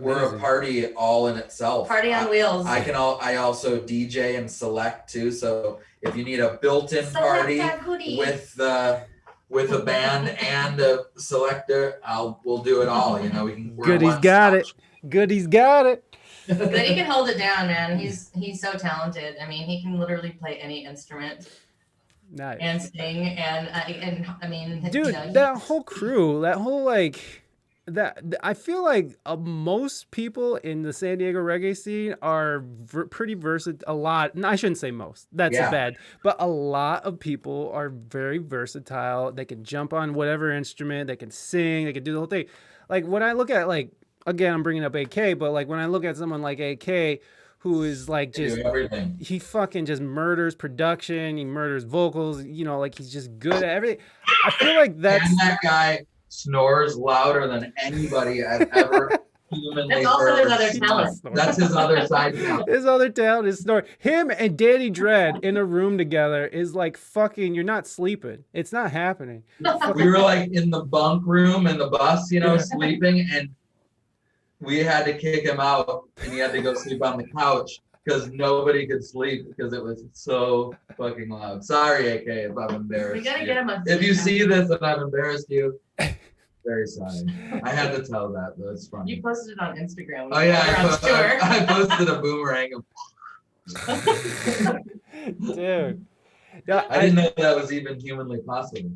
we're a party all in itself. Party on wheels. I also DJ and select too, so if you need a built-in party with a band and a selector, we'll do it all. We can. Goodie's got it. Goodie's got it. Goodie can hold it down, man. He's so talented. I mean, he can literally play any instrument. Nice. And sing and I mean, dude, that whole crew, that whole I feel like most people in the San Diego reggae scene are pretty versatile. A lot, I shouldn't say most. That's bad, but a lot of people are very versatile. They can jump on whatever instrument. They can sing. They can do the whole thing. Like when I look at again, I'm bringing up AK, but when I look at someone like AK, who is just everything. He fucking just murders production. He murders vocals. He's just good at everything. I feel like that's and that guy snores louder than anybody I've ever humanly That's also heard. his other talent. That's his other side talent. His other talent is snoring. Him and Danny Dread in a room together is fucking. You're not sleeping. It's not happening. We were in the bunk room in the bus, sleeping, and we had to kick him out, and he had to go sleep on the couch because nobody could sleep because it was so fucking loud. Sorry, AK, if I've embarrassed We gotta you. get him If you see this and I've embarrassed you, very sorry. I had to tell that though. It's funny. You posted it on Instagram. Oh yeah, Sure. I posted a boomerang of Dude. I didn't know that was even humanly possible.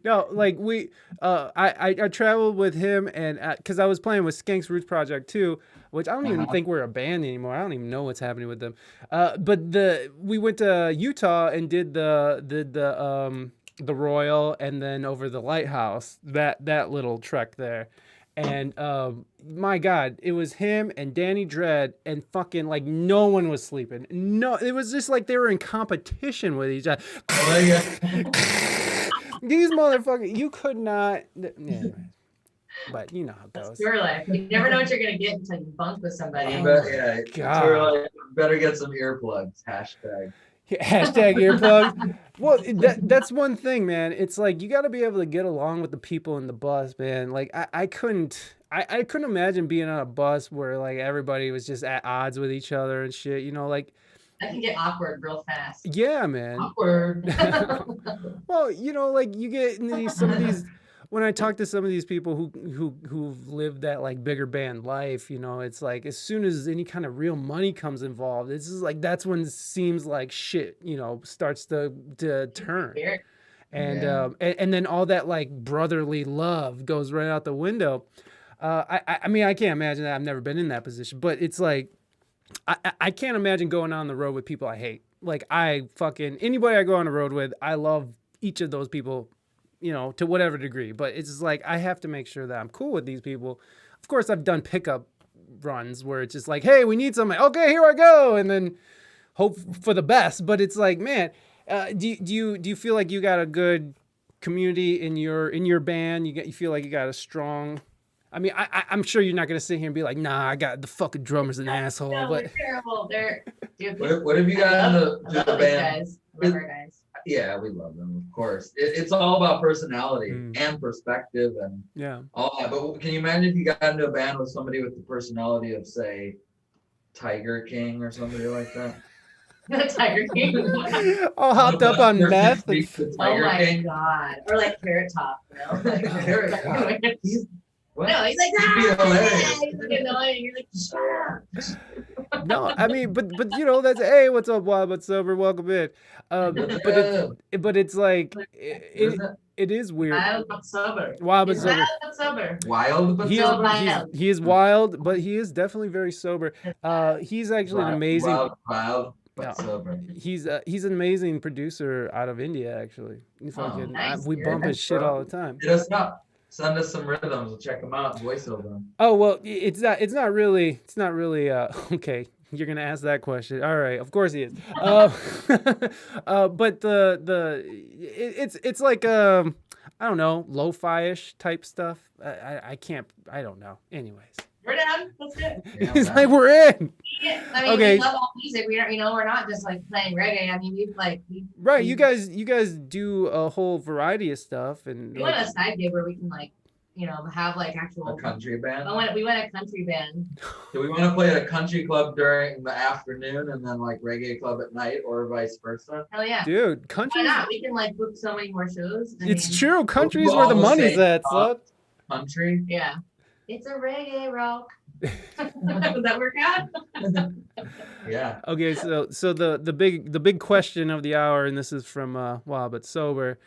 No, I traveled with him, and because I was playing with Skank's Roots Project too, which I don't even think we're a band anymore. I don't even know what's happening with them. But we went to Utah and did the Royal, and then over the Lighthouse, that little trek there. And my God, it was him and Danny Dread, and fucking no one was sleeping. No, it was just they were in competition with each other. Oh, yeah. These motherfuckers, you could not. Yeah, but you know how it goes. That's your life. You never know what you're gonna get until you bunk with somebody. Yeah, God. so we're better get some earplugs. Hashtag. Hashtag earplugs. Well, that's one thing, man. It's like you got to be able to get along with the people in the bus, man. Like I couldn't. I couldn't imagine being on a bus where like everybody was just at odds with each other and shit. You know, like That can get awkward real fast. yeah, man. Awkward. Well, you know, like you get in some of these. When I talk to some of these people who've lived that like bigger band life, you know, it's like as soon as any kind of real money comes involved, it's just like that's when it seems like shit, you know, starts to turn. Weird. And Yeah. and then all that like brotherly love goes right out the window. I mean I can't imagine that. I've never been in that position, but it's like I can't imagine going on the road with people I hate. Like I fucking anybody I go on the road with, I love each of those people, you know, to whatever degree. But it's just like I have to make sure that I'm cool with these people. Of course, I've done pickup runs where it's just like, hey, we need something. Okay, here I go, and then hope for the best. But it's like, man, do you feel like you got a good community in your band? You feel like you got a strong. I mean, I'm sure you're not gonna sit here and be like, nah, I got the fucking drummer's an asshole. No, But they're terrible. They're dude, What have you got I in love the these band? guys. I love our guys. Yeah, we love them, of course. It's all about personality Mm. and perspective and yeah. all that. But can you imagine if you got into a band with somebody with the personality of, say, Tiger King or somebody like that? Tiger King. All hopped up on meth. And, The Oh Tiger my King. god. Or like Carrot Top, you know? Like, Carrot Top. He's, what? no, he's like, He'd be ah, hilarious. he's like annoying. You're like, shut up. no, I mean, but you know, that's hey, what's up, Wild but Sober? Welcome in. But it's like it is weird. Wild but sober. Wild but He's sober. wild but sober. Wild but He So sober. wild. he is wild, but he is definitely very sober. He's actually an amazing. Wild but Yeah. sober. He's an amazing producer out of India. Actually, he fucking, nice, we dude. bump his Nice, shit bro. all the time. Hit us up. Send us some rhythms. We'll check them out. Voice over them. Oh well, it's not really. Okay. You're gonna ask that question. All right, of course he is. But it's like I don't know, lo-fi-ish type stuff. I can't. I don't know. Anyways, We're down. Let's do it. Yeah, it's man. like we're in. Yeah, I mean, Okay. we love all music. We don't, we're not just like playing reggae. I mean, we Right, you guys do a whole variety of stuff, and we want a side gig where we can like, have like A actual. country band. We want a country band. Do we want to play at a country club during the afternoon and then like reggae club at night, or vice versa? Hell yeah. dude, Why country. not? We can like book so many more shows. It's mean, true. Country's We'll where the all money's say at, son. Country. Yeah. It's a reggae rock. Does that work out? Yeah. Okay, so the big question of the hour, and this is from Wow But Sober.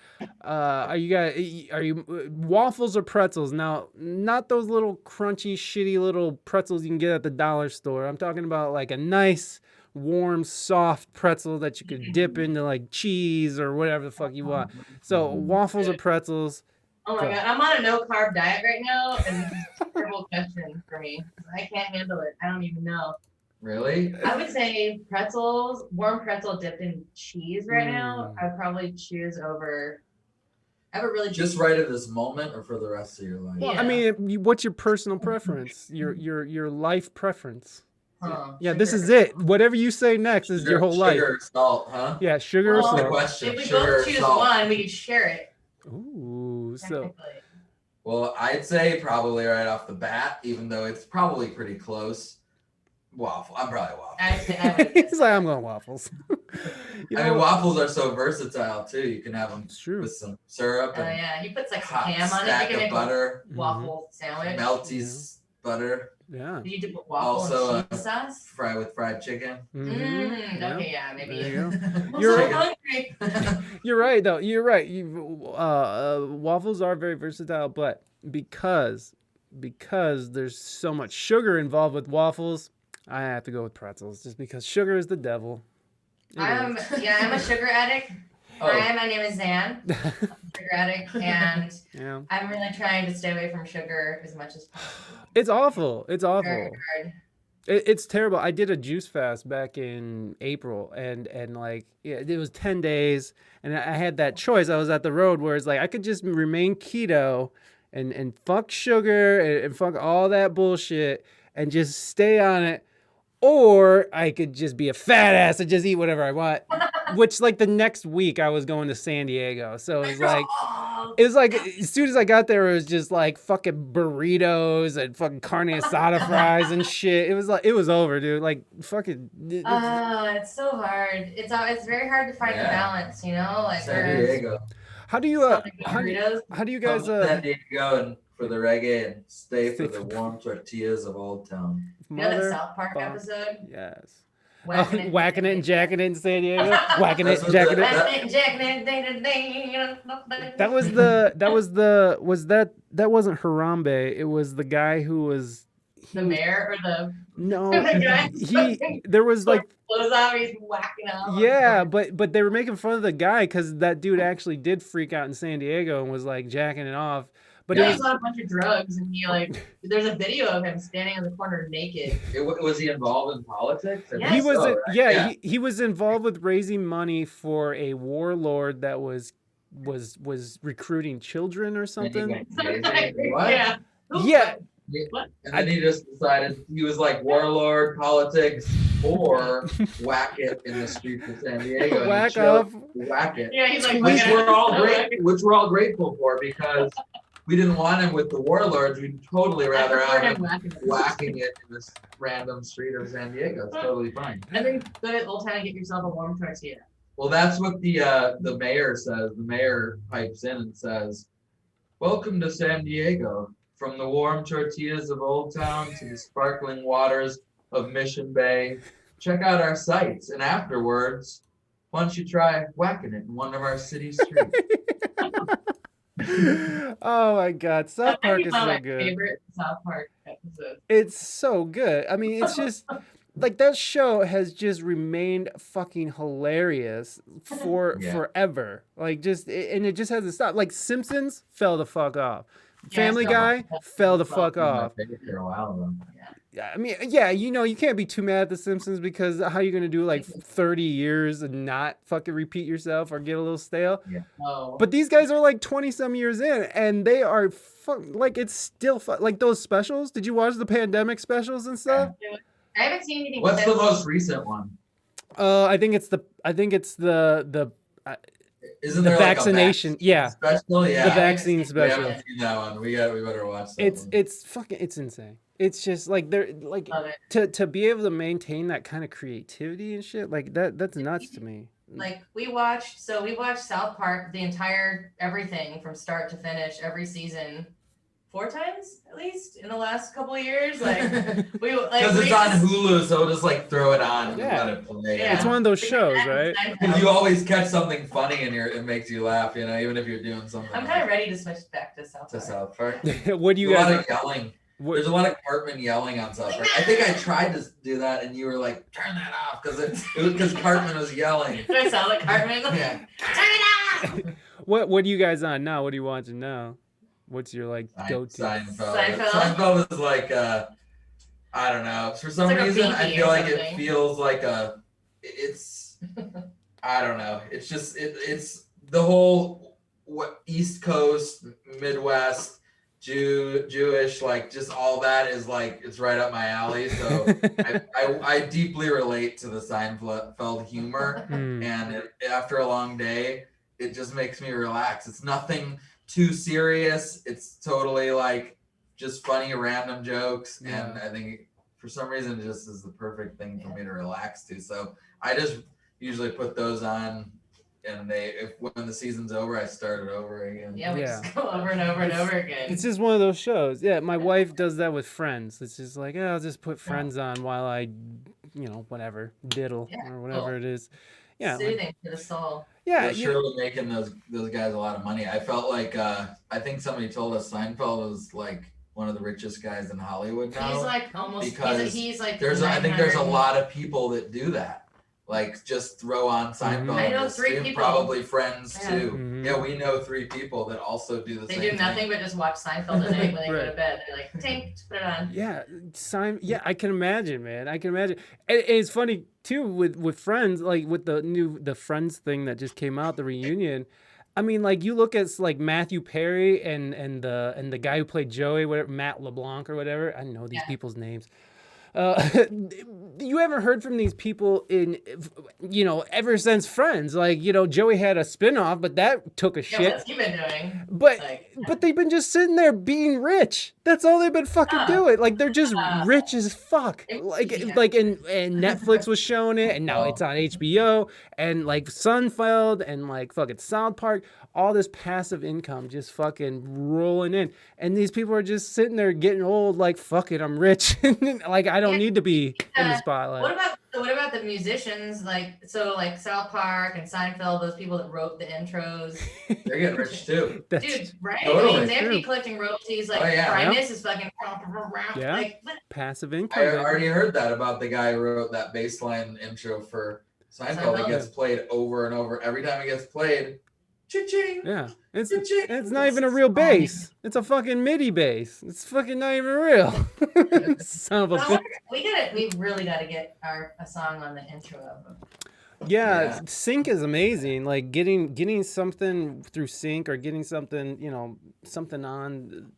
Are you waffles or pretzels? Now, not those little crunchy, shitty little pretzels you can get at the dollar store. I'm talking about like a nice, warm, soft pretzel that you could dip into like cheese or whatever the fuck you want. So waffles or pretzels? Oh my Go. god, I'm on a no carb diet right now, and this is a terrible question for me. I can't handle it. I don't even know. Really? I would say pretzels, warm pretzel dipped in cheese right now. Mm. I'd probably choose over. I have a really Just right at this moment, or for the rest of your life? Well, Yeah. I mean, what's your personal preference? Your life preference? Yeah, this is it. Whatever you say next is your whole life. Sugar, salt, huh? Yeah, sugar or Well, That's the salt. question. If we Sugar, both choose salt. one, we could share it. Ooh, so Technically. Well, I'd say probably right off the bat, even though it's probably pretty close. Waffle. I'm probably waffle. I would he's like, I'm going waffles. You I know mean, what? waffles are so versatile too. You can have them It's true. with some syrup Oh and yeah, he puts like some hot ham on it. stack You can of make a butter, waffle sandwich. melty butter, Yeah. Did you dip waffle Also, and cheese sauce? fry with fried chicken. Mhm. Yeah. Okay, yeah, maybe. There you go. I'm You're so right. hungry. You're right, though. You're right. Waffles are very versatile, but because there's so much sugar involved with waffles, I have to go with pretzels, just because sugar is the devil. It I'm a sugar addict. Oh. Hi, my name is Zan. I'm a sugar addict, and is. Yeah. I'm really trying to stay away from sugar as much as possible. It's awful. It's awful. Very hard. It's terrible. I did a juice fast back in April, and like it was 10 days, and I had that choice. I was at the road where it's like I could just remain keto and fuck sugar and fuck all that bullshit and just stay on it, or I could just be a fat ass and just eat whatever I want. Which like the next week I was going to San Diego, so it was like as soon as I got there, it was just like fucking burritos and fucking carne asada fries and shit. It was like it was over, dude. Like fucking. It's so hard. It's very hard to find the balance, you know. Like San Diego. How do you how do you guys Come to San Diego and for the reggae and stay for the warm tortillas of Old Town. You know that South Park episode? Yes. Whacking it and jacking it in San Diego. Whacking it, jacking it. That wasn't Harambe. It was the guy who was the mayor or the there was like clothes off, he's whacking out. Yeah, but they were making fun of the guy because that dude actually did freak out in San Diego and was like jacking it off. But he was on a bunch of drugs, and he like there's a video of him standing in the corner naked. Was he involved in politics? Yes. He was. He was involved with raising money for a warlord that was recruiting children or something. What? Yeah. Yeah. What? And then he just decided he was like warlord politics or whack it in the streets of San Diego. Whack off. Whack it. Yeah, he's like, which we're all grateful for because we didn't want him with the warlords. We'd totally rather have him whacking it in this random street of San Diego. It's totally fine. I think go to Old Town and get yourself a warm tortilla. Well, that's what the mayor says. The mayor pipes in and says, "Welcome to San Diego. From the warm tortillas of Old Town to the sparkling waters of Mission Bay, check out our sites. And afterwards, why don't you try whacking it in one of our city streets?" Oh my God, South Park is so my good. Favorite South Park episode. It's so good. I mean, it's just like that show has just remained fucking hilarious for forever. Like and it just hasn't stopped. Like Simpsons fell the fuck off. Family Guy fell the fuck off. I mean, yeah, you can't be too mad at The Simpsons because how are you going to do like 30 years and not fucking repeat yourself or get a little stale? Yeah. Oh. But these guys are like 20-some years in and they are like it's still fun. Like those specials. Did you watch the pandemic specials and stuff? I haven't seen anything. What's the most recent one? I think it's the Isn't the there vaccination, like a special? Yeah. The vaccine special. We haven't seen that one. We better watch that. It's insane. It's just like they're like to be able to maintain that kind of creativity and shit like that's nuts to me. Like we watched South Park, the entire everything from start to finish, every season 4 times at least in the last couple of years. Like because it's on Hulu, so just like throw it on and let it play. Yeah. It's one of those shows, right? Because you always catch something funny and it makes you laugh, even if you're doing something. I'm kind of ready to switch back to South Park. South Park. What do you guys? A lot of yelling. There's a lot of Cartman yelling on South Park. I think I tried to do that, and you were like, "Turn that off," because Cartman was yelling. Do I sound like Cartman? Yeah. Turn it off. What are you guys on now? What are you watching now? What's your like go-to? Seinfeld is like I don't know. For some reason, I feel like it feels like it's I don't know. It's just it's the whole East Coast, Midwest. Jewish, like just all that is like it's right up my alley. So I deeply relate to the Seinfeld humor, and after a long day, it just makes me relax. It's nothing too serious. It's totally like just funny random jokes, and I think for some reason it just is the perfect thing for me to relax to. So I just usually put those on. And when the season's over, I start it over again. Yeah, we just go over and over and over again. It's just one of those shows. Yeah, my wife does that with Friends. It's just like, I'll just put Friends on while I, whatever, diddle or whatever it is. Yeah, soothing to the soul. Yeah, they're surely making those guys a lot of money. I felt like I think somebody told us Seinfeld was like one of the richest guys in Hollywood now. He's like almost because he's like I think there's a lot of people that do that. Like just throw on Seinfeld. I know 3 people. Probably friends too. Mm-hmm. Yeah, we know 3 people that also do the same thing. They do nothing but just watch Seinfeld at night when they go to bed. They're like, "Tink, just put it on." Yeah, I can imagine, man. I can imagine. And it's funny too with Friends, like with the Friends thing that just came out, the reunion. I mean, like you look at like Matthew Perry and the guy who played Joey, whatever, Matt LeBlanc or whatever. I know these people's names. You haven't heard from these people in, ever since Friends. Like, Joey had a spinoff, but that took a Yeah, shit. what's he been doing? But Like, but they've been just sitting there being rich. That's all they've been fucking Yeah. doing. Like they're just Yeah. rich as fuck. Yeah. Like and Netflix was showing it, and now it's on HBO, and like Seinfeld and like fucking South Park. All this passive income just fucking rolling in, and these people are just sitting there getting old. Like fuck it, I'm rich. Like I don't need to be in the spotlight. What about the musicians? Like South Park and Seinfeld, those people that wrote the intros. They're getting rich too. Dude, right? Totally. I mean, they have to be collecting royalties. Like Primus is fucking Yeah. like what? Passive I income. already heard that about the guy who wrote that baseline intro for Seinfeld. It gets played over and over. Every time it gets played, cha-ching. Yeah, it's cha-ching. not even a real bass. It's a fucking MIDI bass. It's fucking not even real. Son of a bitch. We really got to get a song on the intro of them. Yeah, sync is amazing. Like getting something through sync or getting something, something on.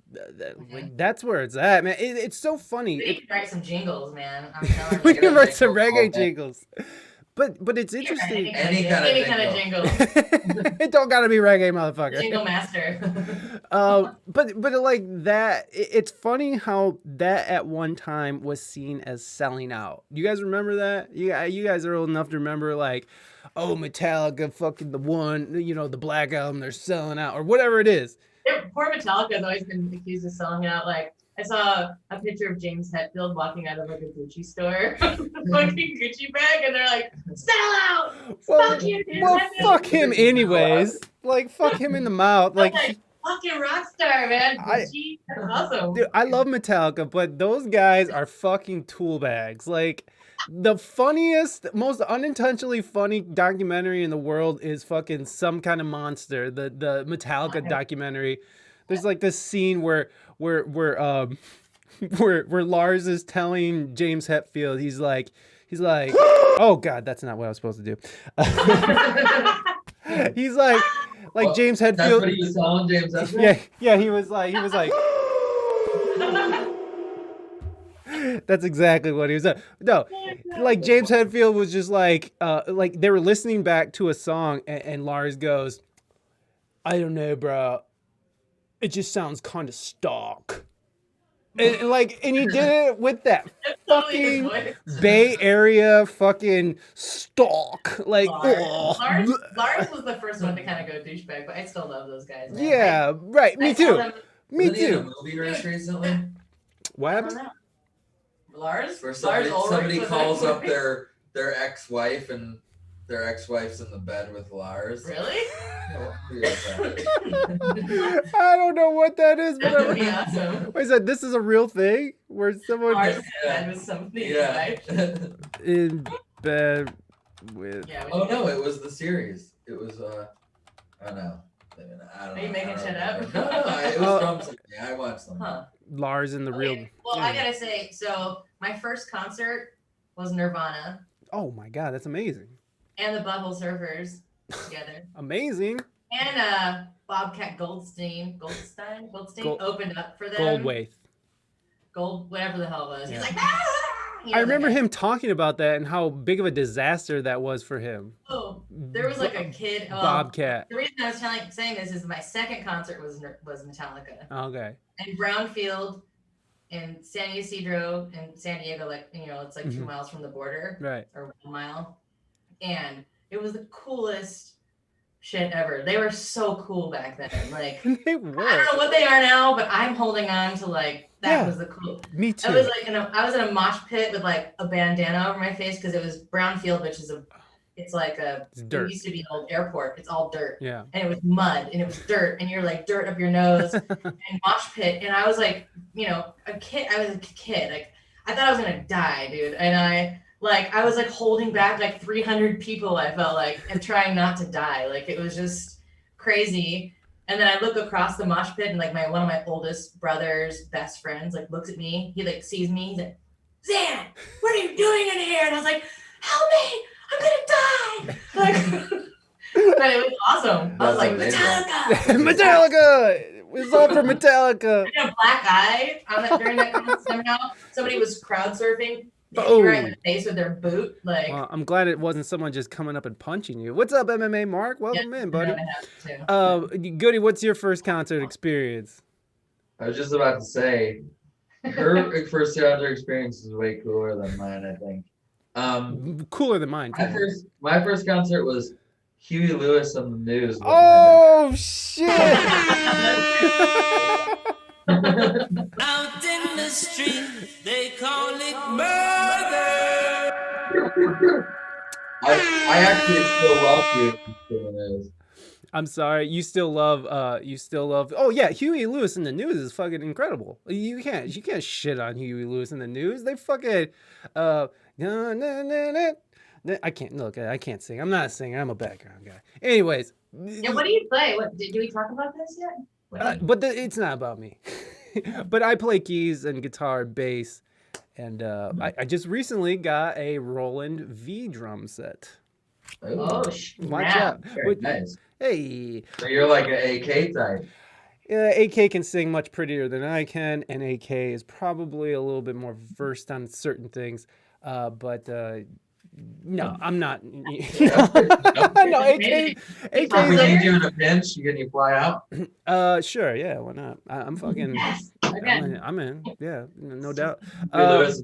Like that's where it's at, man. It's so funny. We can write some jingles, man. I'm telling you. We can write some reggae jingles. But it's interesting. Any kind of jingle. It don't gotta be reggae, motherfucker. Jingle master. But like that, it's funny how that at one time was seen as selling out. You guys remember that? You guys are old enough to remember like, oh, Metallica, fucking the one, the Black Album, they're selling out or whatever it is. Poor Metallica has always been accused of selling out. Like I saw a picture of James Hetfield walking out of like a Gucci store, fucking Gucci bag, and they're like, "Sell out! Fuck you, dude." Well, fuck him anyways. Like, fuck him in the mouth. Like fucking rock star, man. Gucci, that's awesome. Dude, I love Metallica, but those guys are fucking tool bags. Like, the funniest, most unintentionally funny documentary in the world is fucking Some Kind of Monster, the Metallica documentary. There's like this scene where Lars is telling James Hetfield, he's like, oh God, that's not what I was supposed to do. He's like James Hetfield. That's what he was telling James Hetfield? Yeah, he was like, that's exactly what he was. No, like James Hetfield was just like they were listening back to a song, and Lars goes, I don't know, bro. It just sounds kind of stock. And he did it with that fucking Bay Area fucking stock. Like, Lars was the first one to kind of go douchebag, but I still love those guys. Man. Yeah, right. Me too. Me Wasn't he in a too. movie recently? What happened? Lars? Where somebody calls up their ex-wife and their ex-wife's in the bed with Lars. Really? I don't know what that is, but That would be awesome. Wait, so this is a real thing where someone Lars in bed with something. in bed with. Yeah, oh no, it was the series. It was I don't know. Are you making shit up? No, it was from something. I watched something. Huh. Lars in the real. Well, I gotta say, so my first concert was Nirvana Oh my God, that's amazing. and the Butthole Surfers together. Amazing. And Bobcat Goldstein Gold- opened up for them. Goldwaith. Gold, whatever the hell it was. Yeah. He's like, ah! I remember him talking about that and how big of a disaster that was for him. Oh, there was like a kid. Bobcat. The reason I was saying this is my second concert was Metallica. Okay. And Brownfield in San Ysidro in San Diego, it's like 2 miles from the border. Right. Or 1 mile. And it was the coolest shit ever. They were so cool back then. Like They were. I don't know what they are now, but I'm holding on to that was the cool. Me too. I was I was in a mosh pit with like a bandana over my face because it was Brownfield, which is it's dirt. It used to be an old airport. It's all dirt. Yeah. And it was mud and it was dirt and you're like dirt up your nose and mosh pit. And I was like, a kid. I was a kid. Like I thought I was gonna die, dude. And I was like holding back like 300 people. I felt like and trying not to die. Like it was just crazy. And then I look across the mosh pit and like one of my oldest brother's best friends like looks at me. He like sees me. He's like, Zan, what are you doing in here? And I was like, help me. I'm gonna die. But it was awesome. I was That's like, amazing. Metallica! Metallica! It's all for Metallica. I had a black eye on that during that concert somehow. Somebody was crowd surfing. They hit Oh. you right in the face with their boot. Like, Well, I'm glad it wasn't someone just coming up and punching you. What's up, MMA Mark? Welcome in, buddy. Goodie, what's your first concert experience? I was just about to say, her first concert experience is way cooler than mine, I think. Cooler than mine. My first concert was Huey Lewis on the News. Oh shit! Out in the street, they call it murder. I actually still love Huey Lewis on the News. I'm sorry. You still love. Oh yeah, Huey Lewis in the News is fucking incredible. You can't shit on Huey Lewis in the News. They fucking. I can't look. I can't sing. I'm not a singer. I'm a background guy. Anyways. Yeah, what do you play? What did we talk about this yet? But it's not about me. But I play keys and guitar, bass, and I just recently got a Roland V drum set. Oh, Watch out! Very nice. Hey. So you're like an AK type. AK can sing much prettier than I can, and AK is probably a little bit more versed on certain things. But no, I'm not. No, AK. If we need you in a pinch, can you fly out? Sure, yeah, why not? I'm fucking. Yes. I'm in. Yeah, no doubt. Lewis is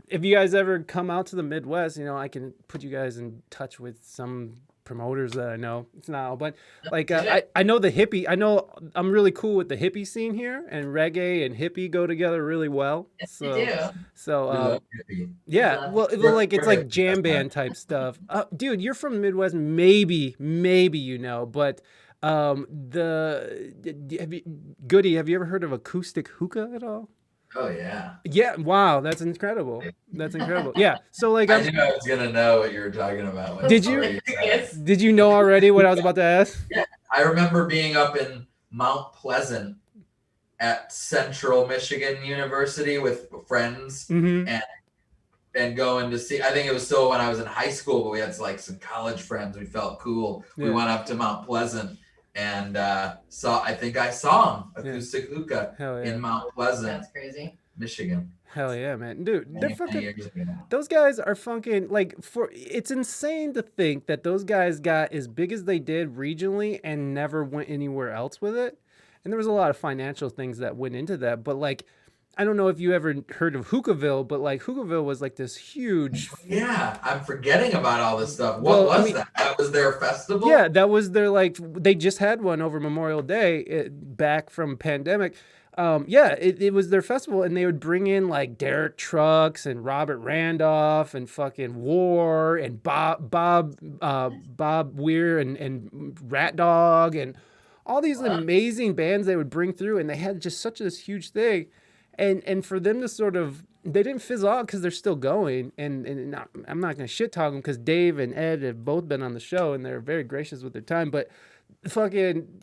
If you guys ever come out to the Midwest, I can put you guys in touch with some promoters that I know. It's not all, but like I know the hippie. I know I'm really cool with the hippie scene here, and reggae and hippie go together really well. Yes, So, they do. so yeah, love well, We're- like it's we're- like jam band type stuff. Dude, you're from the Midwest, maybe but Goodie, have you ever heard of acoustic hookah at all? Oh yeah. Yeah, wow, that's incredible. Yeah, so like I knew I was gonna know what you were talking about. Did you? Yes. Did you know already what I was about to ask? I remember being up in Mount Pleasant at Central Michigan University with friends Mm-hmm. and going to see. I think it was still when I was in high school, but we had like some college friends. We felt cool. Yeah. We went up to Mount Pleasant and saw. I think I saw him acoustic hookah Hell yeah. in Mount Pleasant, That's crazy. Michigan. Hell yeah, man. Dude, they're Many fucking years ago. those guys are fucking like it's insane to think that those guys got as big as they did regionally and never went anywhere else with it. And there was a lot of financial things that went into that, but like I don't know if you ever heard of Hookahville, but like Hookahville was like this huge. Yeah, I'm forgetting about all this stuff. What was that? That was their festival? Yeah, that was their like. They just had one over Memorial Day back from pandemic. It was their festival, and they would bring in like Derek Trucks and Robert Randolph and fucking War and Bob Weir and Rat Dog and all these amazing bands they would bring through, and they had just such this huge thing. And for them to sort of, they didn't fizzle out because they're still going. And I'm not going to shit talk them because Dave and Ed have both been on the show and they're very gracious with their time. But fucking,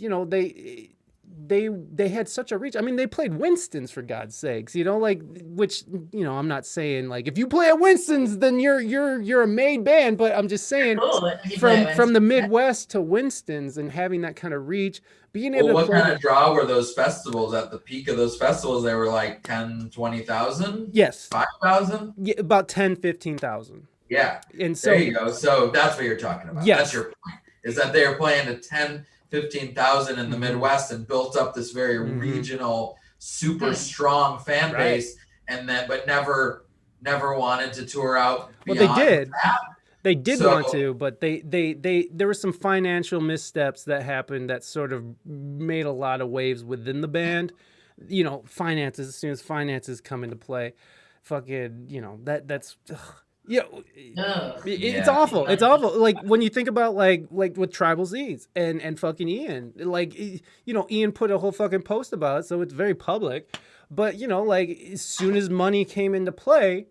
they had such a reach. I mean, they played Winston's for God's sakes, like which, I'm not saying like if you play at Winston's, then you're a made band. But I'm just saying Cool. If you play from the Winston. Midwest to Winston's and having that kind of reach, being able Well, to what play. kind of draw were those festivals? At the peak of those festivals, they were like 10, 20,000? Yes. 5,000? Yeah, about 10, 15,000. Yeah. And so There you go. So that's what you're talking about. Yes. That's your point. Is that they were playing to 10, 15,000 in the Midwest and built up this very regional, super strong fan Right. base, and then but never wanted to tour out. Well, they beyond did. that. They did So- want to, but they there were some financial missteps that happened that sort of made a lot of waves within the band. Finances, as soon as finances come into play, fucking, that's ugh. It's Yeah. awful. It's awful. Like when you think about like with Tribal Z's and fucking Ian, like Ian put a whole fucking post about it, so it's very public. But like as soon as money came into play,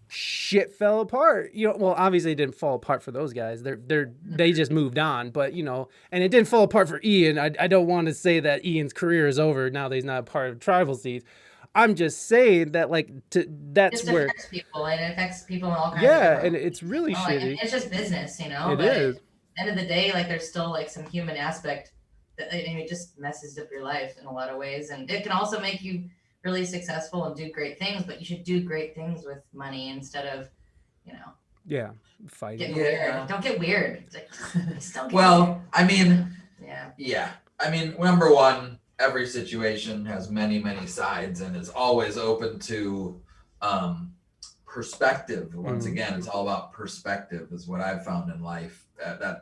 shit fell apart. Well, obviously it didn't fall apart for those guys. They just moved on. But and it didn't fall apart for Ian. I don't want to say that Ian's career is over now that he's not a part of Tribal Z's. I'm just saying that that's It where. affects people, and it affects people in all kinds of Yeah, different and it's really ways. shitty. It's just business, It but is. end of the day, like there's still like some human aspect that it just messes up your life in a lot of ways, and it can also make you really successful and do great things. But you should do great things with money instead of, Yeah, fighting. getting weird. Don't get weird. It's like, just don't get Well, I mean, weird. yeah. I mean, number one, every situation has many, many sides and is always open to perspective. Once again, it's all about perspective is what I've found in life.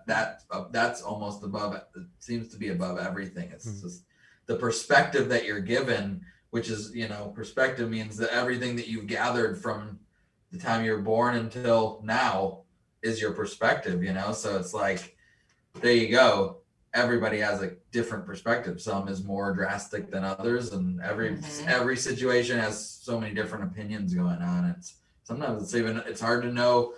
That's almost above, it seems to be above everything. It's just the perspective that you're given, which is, perspective means that everything that you've gathered from the time you were born until now is your perspective, So it's like, there you go. Everybody has a different perspective. Some is more drastic than others, and every situation has so many different opinions going on. Sometimes it's hard to know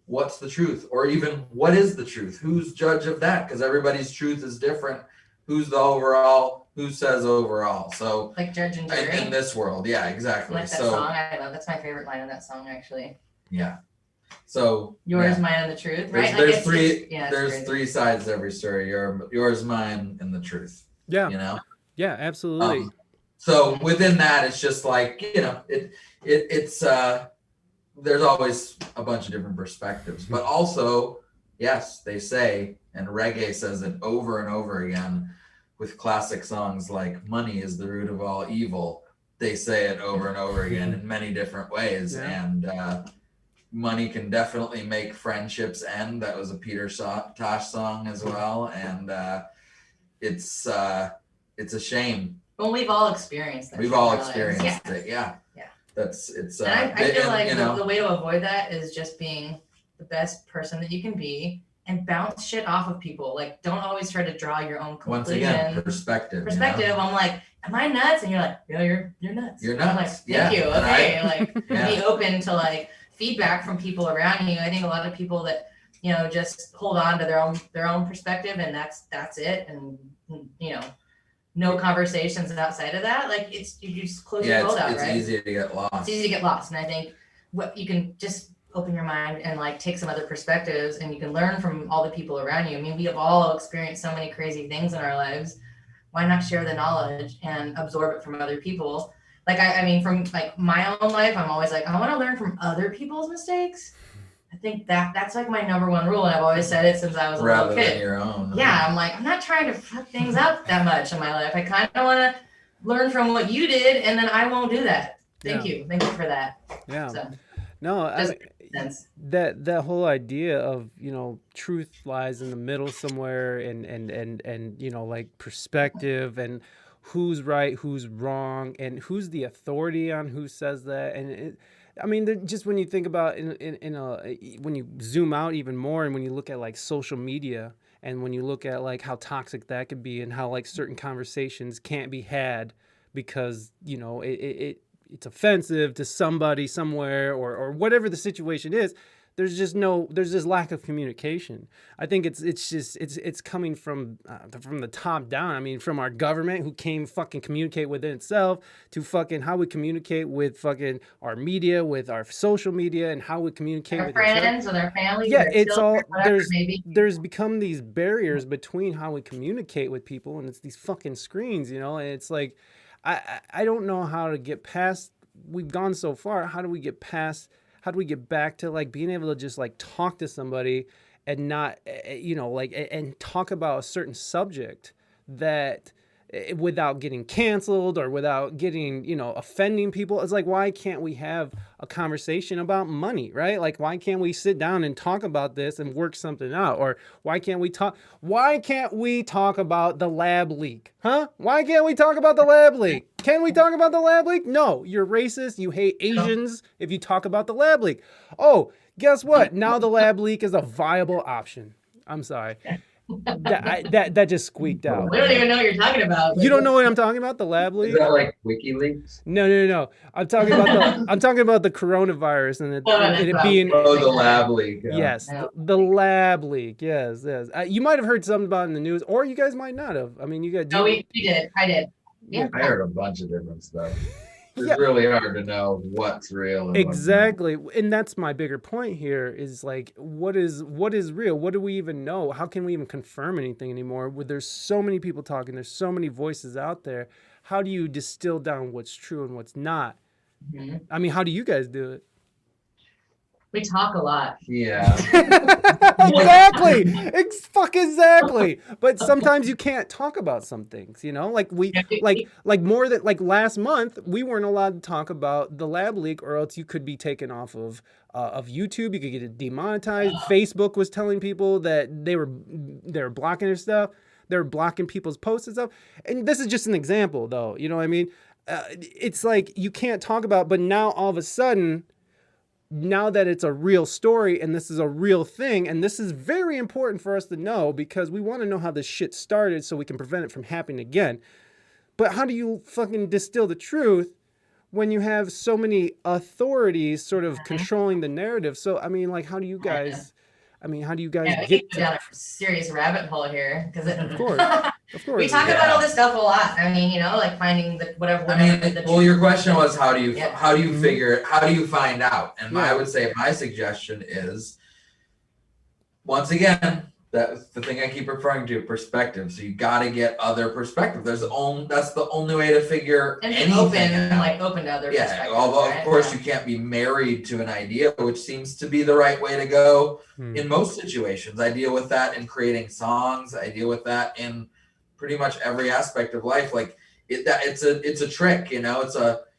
what's the truth, or even what is the truth. Who's judge of that? Because everybody's truth is different. Who's the overall? Who says overall? So Like judge and jury in this world, yeah, exactly. Like that song. I love. That's my favorite line of that song, actually. Yeah. So yours, mine, and the truth, right? There's three sides to every story. Yours, mine, and the truth. Yeah. Yeah, absolutely. So within that, it's just like, it's there's always a bunch of different perspectives, but also, yes, they say, and reggae says it over and over again with classic songs like "Money is the root of all evil." They say it over and over again in many different ways, and money can definitely make friendships end. That was a Peter Tosh song as well, and it's a shame. Well, we've all experienced that. We've all experienced it. Yeah. It's. And I feel like the way to avoid that is just being the best person that you can be and bounce shit off of people. Like, don't always try to draw your own conclusion. Once again, perspective. I'm like, am I nuts? And you're like, yeah, you're nuts. You're nuts. I'm like, thank you. Okay, be open to like feedback from people around you. I think a lot of people that just hold on to their own perspective, and that's it. And no conversations outside of that. Like you just close your world out, right? It's easy to get lost. It's easy to get lost, and I think what you can just open your mind and like take some other perspectives, and you can learn from all the people around you. I mean, we have all experienced so many crazy things in our lives. Why not share the knowledge and absorb it from other people? Like I mean, from like my own life, I'm always like, I want to learn from other people's mistakes. I think that's like my number one rule, and I've always said it since I was a little kid. Rather than your own. Yeah, I'm like, I'm not trying to fuck things up that much in my life. I kind of want to learn from what you did, and then I won't do that. Thank you for that. Yeah. So, no, that whole idea of truth lies in the middle somewhere, and like perspective and who's right, who's wrong, and who's the authority on who says that, and I mean, just when you think about when you zoom out even more, and when you look at like social media, and when you look at like how toxic that could be, and how like certain conversations can't be had because it's offensive to somebody somewhere, or whatever the situation is. There's this lack of communication. I think it's coming from the top down. I mean, from our government, who can't fucking communicate within itself, to fucking how we communicate with fucking our media, with our social media, and how we communicate with friends, with our family. Yeah, it's all there's become these barriers between how we communicate with people, and it's these fucking screens, and it's like I don't know how to get past. We've gone so far. How do we get back to like being able to just like talk to somebody and not and talk about a certain subject that without getting canceled or without getting offending people? It's like, why can't we have a conversation about money, right? Like, why can't we sit down and talk about this and work something out? Or why can't we talk about the lab leak? Why can't we talk about the lab leak? Can we talk about the lab leak? No, you're racist. You hate Asians if you talk about the lab leak. Oh, guess what? Now the lab leak is a viable option. I'm sorry. That just squeaked out. We don't even know what you're talking about. You don't know what I'm talking about? The lab leak? Is that like WikiLeaks? No. I'm talking about the coronavirus and it being the lab leak. Yeah. Yes, the lab leak. Yes. You might have heard something about it in the news, or you guys might not have. I mean, you got. No, we did. I did. Yeah. I heard a bunch of different stuff. It's really hard to know what's real and what's not. Exactly. And that's my bigger point here is like, what is real? What do we even know? How can we even confirm anything anymore? Where there's so many people talking, there's so many voices out there. How do you distill down what's true and what's not? Mhm. I mean, how do you guys do it? We talk a lot. Yeah. Exactly. Exactly. But sometimes you can't talk about some things, you know? Like more than like last month, we weren't allowed to talk about the lab leak, or else you could be taken off of YouTube. You could get it demonetized. Facebook was telling people that they were blocking their stuff. They were blocking people's posts and stuff. And this is just an example, though. You know what I mean? It's like you can't talk about, but now all of a sudden, now that it's a real story and this is a real thing, and this is very important for us to know because we want to know how this shit started so we can prevent it from happening again. But how do you fucking distill the truth when you have so many authorities sort of controlling the narrative? So, I mean, like, how do you guys Yeah, we get could go down a serious rabbit hole here because Of course. Of course. we talk about all this stuff a lot. I mean, you know, like finding the whatever. I mean, the well, your question was how do you Mhm. figure it? How do you find out? And Yeah. I would say my suggestion is, once again, that's the thing I keep referring to, perspective. So you got to get other perspective. That's the only way to figure and be anything out. open to other Yeah, perspectives. although right? of course you can't be married to an idea, which seems to be the right way to go in most situations. I deal with that in creating songs. I deal with that in pretty much every aspect of life. Like it's a trick, you know.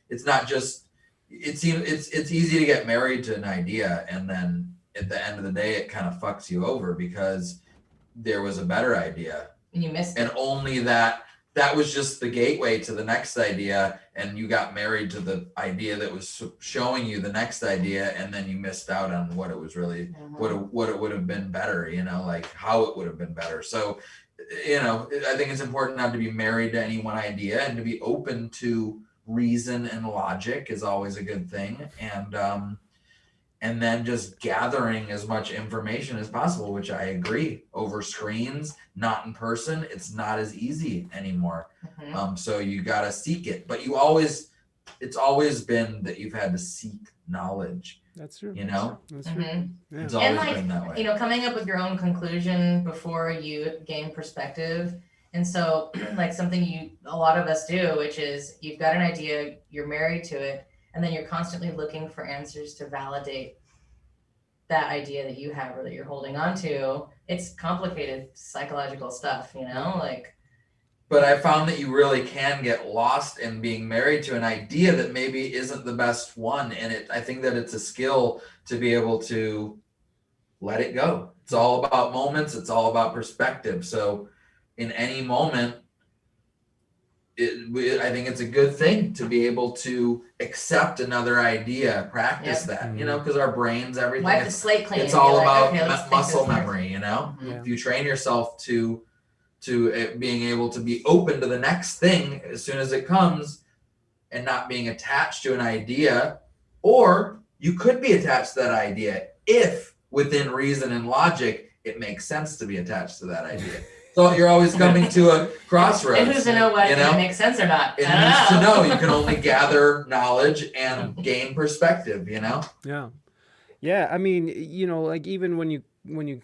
It's not just. It's easy to get married to an idea, and then at the end of the day, it kind of fucks you over because there was a better idea, And you missed and only that was just the gateway to the next idea, and you got married to the idea that was showing you the next idea, and then you missed out on what it was really what it would have been better, you know, like how it would have been better. So, you know, I think it's important not to be married to any one idea and to be open to reason and logic is always a good thing, and then just gathering as much information as possible, which I agree, over screens, not in person, it's not as easy anymore. So you got to seek it, but it's always been that you've had to seek knowledge. That's true. You know, That's true. Yeah. it's And always like, been that way. you know, coming up with your own conclusion before you gain perspective. And so like something a lot of us do, which is you've got an idea, you're married to it, and then you're constantly looking for answers to validate that idea that you have or that you're holding on to. It's complicated psychological stuff, you know, like. But I found that you really can get lost in being married to an idea that maybe isn't the best one. And I think that it's a skill to be able to let it go. It's all about moments. It's all about perspective. So in any moment, I think it's a good thing to be able to accept another idea, practice that, you know, because our brains, everything, Wipe the slate clean. it's all Like, about okay, let's think muscle this through. memory, you know. Yeah. If you train yourself to it being able to be open to the next thing as soon as it comes and not being attached to an idea, or you could be attached to that idea if within reason and logic it makes sense to be attached to that idea. So you're always coming to a crossroads. And who's to know what makes sense or not? And who's to know? You can only gather knowledge and gain perspective, you know? Yeah. Yeah. I mean, you know, like even when you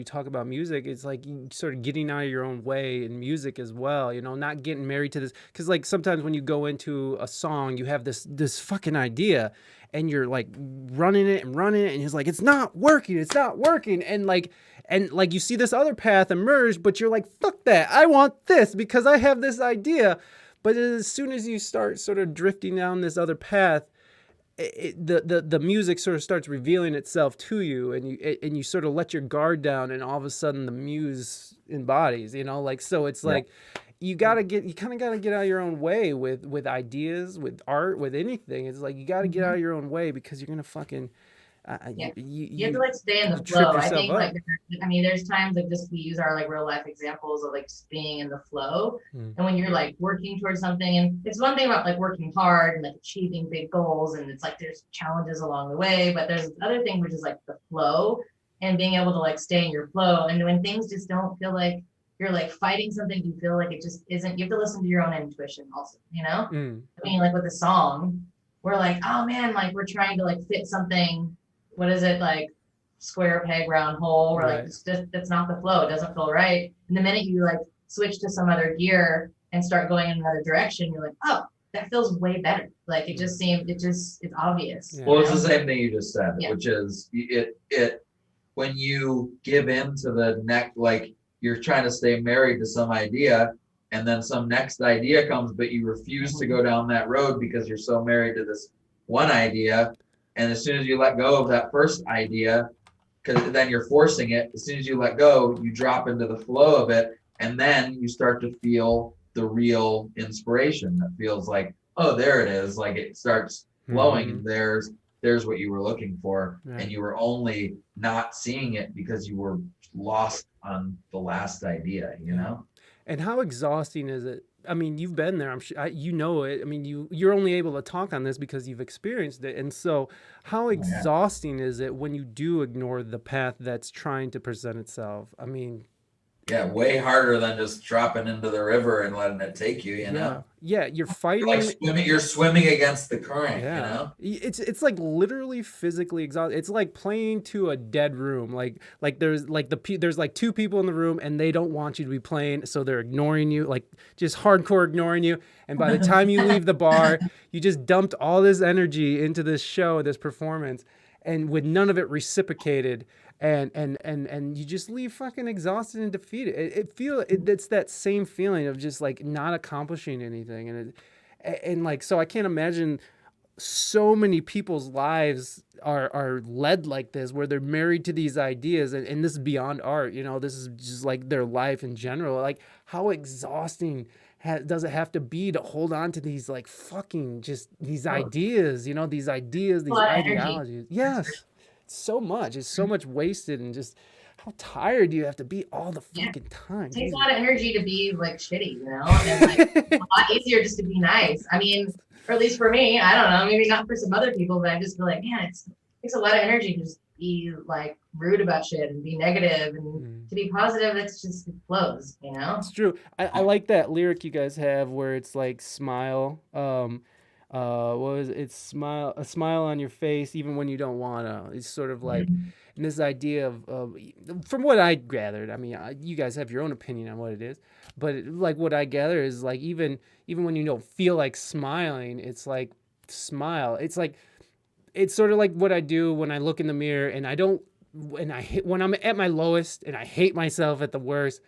talk about music, it's like you sort of getting out of your own way in music as well, you know, not getting married to this. Cause like sometimes when you go into a song, you have this fucking idea and you're like running it and it's like, it's not working. And like you see this other path emerge, but you're like, fuck that. I want this because I have this idea. But as soon as you start sort of drifting down this other path, the music sort of starts revealing itself to you, and you sort of let your guard down, and all of a sudden the muse embodies, you know, like, so it's like you kind of gotta get out of your own way with ideas, with art, with anything. It's like you gotta get out of your own way because you're gonna fucking you have to like stay in the trip flow. I yourself think up. like there's times like just we use our like real life examples of like just being in the flow. And when you're like working towards something, and it's one thing about like working hard and like achieving big goals, and it's like there's challenges along the way, but there's this other thing which is like the flow and being able to like stay in your flow. And when things just don't feel like you're like fighting something, you feel like it just isn't. You have to listen to your own intuition also, you know. Mm. I mean, like with a song, we're like, oh man, like we're trying to like fit something. What is it like? Square peg, round hole. We're like, it's just, that's not the flow. It doesn't feel right. And the minute you like switch to some other gear and start going in another direction, you're like, oh, that feels way better. Like it just seemed, it's obvious. Yeah. Well, it's the same thing you just said, Yeah. which is it when you give in to the next, like you're trying to stay married to some idea, and then some next idea comes, but you refuse to go down that road because you're so married to this one idea. And as soon as you let go of that first idea, because then you're forcing it, as soon as you let go, you drop into the flow of it, and then you start to feel the real inspiration that feels like, oh, there it is. Like it starts flowing, and there's what you were looking for. Right. And you were only not seeing it because you were lost on the last idea, you know? And how exhausting is it? I mean, you've been there. I'm sure you know it. I mean, you're only able to talk on this because you've experienced it. And so, how exhausting is it when you do ignore the path that's trying to present itself? I mean, Yeah, way harder than just dropping into the river and letting it take you, you know? yeah, you're fighting. You're swimming against the current, you know? It's like literally physically exhausting. It's like playing to a dead room. Like there's like two people in the room and they don't want you to be playing, so they're ignoring you, like just hardcore ignoring you. And by the time you leave the bar, you just dumped all this energy into this show, this performance, and with none of it reciprocated. And you just leave fucking exhausted and defeated. It's that same feeling of just like not accomplishing anything, and like, so I can't imagine so many people's lives are led like this, where they're married to these ideas, and this is beyond art, you know, this is just like their life in general. Like, how exhausting does it have to be to hold on to these like fucking just these ideas, you know, these ideologies? Yes. So much. It's so much wasted, and just how tired do you have to be all the fucking time? It takes a lot of energy to be like shitty, you know, and like it's a lot easier just to be nice. I mean, or at least for me, I don't know, maybe not for some other people, but I just feel like, man, it takes a lot of energy to just be like rude about shit and be negative, and to be positive, that's just, it flows, you know? It's true. I like that lyric you guys have where it's like smile. What was it? It's smile, a smile on your face even when you don't wanna. It's sort of like, and this idea of from what I gathered, I mean, you guys have your own opinion on what it is, but like what I gather is like even when you don't feel like smiling, it's like smile. It's like, it's sort of like what I do when I look in the mirror and when I'm at my lowest and I hate myself at the worst,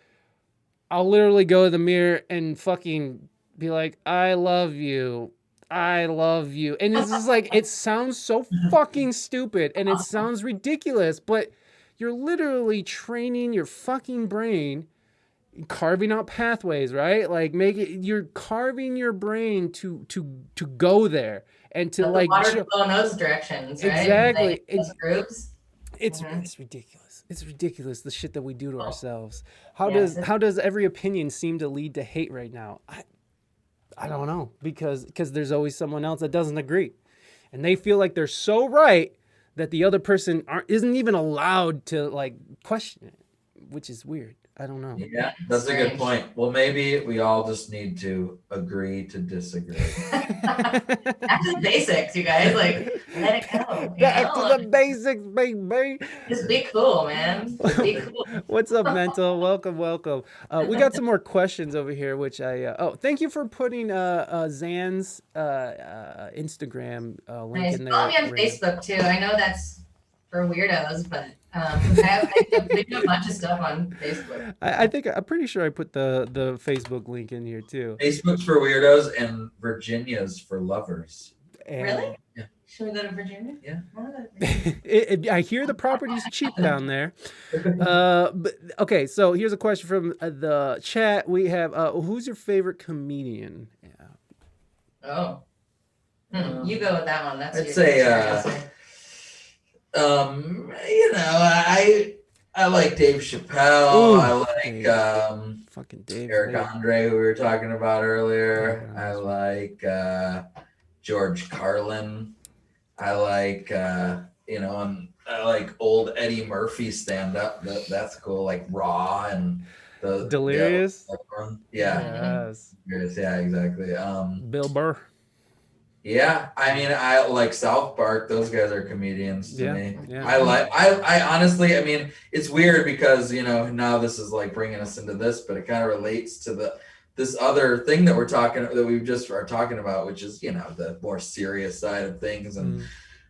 I'll literally go to the mirror and fucking be like, I love you. And it's just like, it sounds so fucking stupid and it sounds ridiculous, but you're literally training your fucking brain, carving out pathways, right? Like you're carving your brain to go there and to like water flow in those directions, right? Exactly. Those groups. It's ridiculous. It's ridiculous, the shit that we do to ourselves. How does every opinion seem to lead to hate right now? I don't know, because there's always someone else that doesn't agree, and they feel like they're so right that the other person isn't even allowed to like question it, which is weird. I don't know. Yeah, that's a good point. Well, maybe we all just need to agree to disagree. That's the basics, you guys. Like, let it go. Back to the basics, baby. Just be cool, man. Just be cool. What's up, Mental? Welcome. We got some more questions over here, which thank you for putting Zan's Instagram link in there. Follow me on Facebook too. I know that's for weirdos, but I do a bunch of stuff on Facebook. I'm pretty sure I put the Facebook link in here too. Facebook's for weirdos and Virginia's for lovers. And Really? Yeah. Should we go to Virginia? Yeah. I wanna go to Virginia. I hear the property's cheap down there. But okay, so here's a question from the chat. We have who's your favorite comedian? Yeah. Oh. You go with that one. That's I'd your say, answer. you know, I like Dave Chappelle. Ooh, I like fucking Dave. Eric Andre, who we were talking about earlier. Yeah. I like George Carlin. I like and I like old Eddie Murphy stand up. That's cool, like Raw, and Delirious. Yeah. Yes. Yeah, exactly. Bill Burr. Yeah, I mean, I like South Park. Those guys are comedians to me. Yeah. I honestly, I mean, it's weird because now this is like bringing us into this, but it kind of relates to this other thing that we just are talking about, which is the more serious side of things and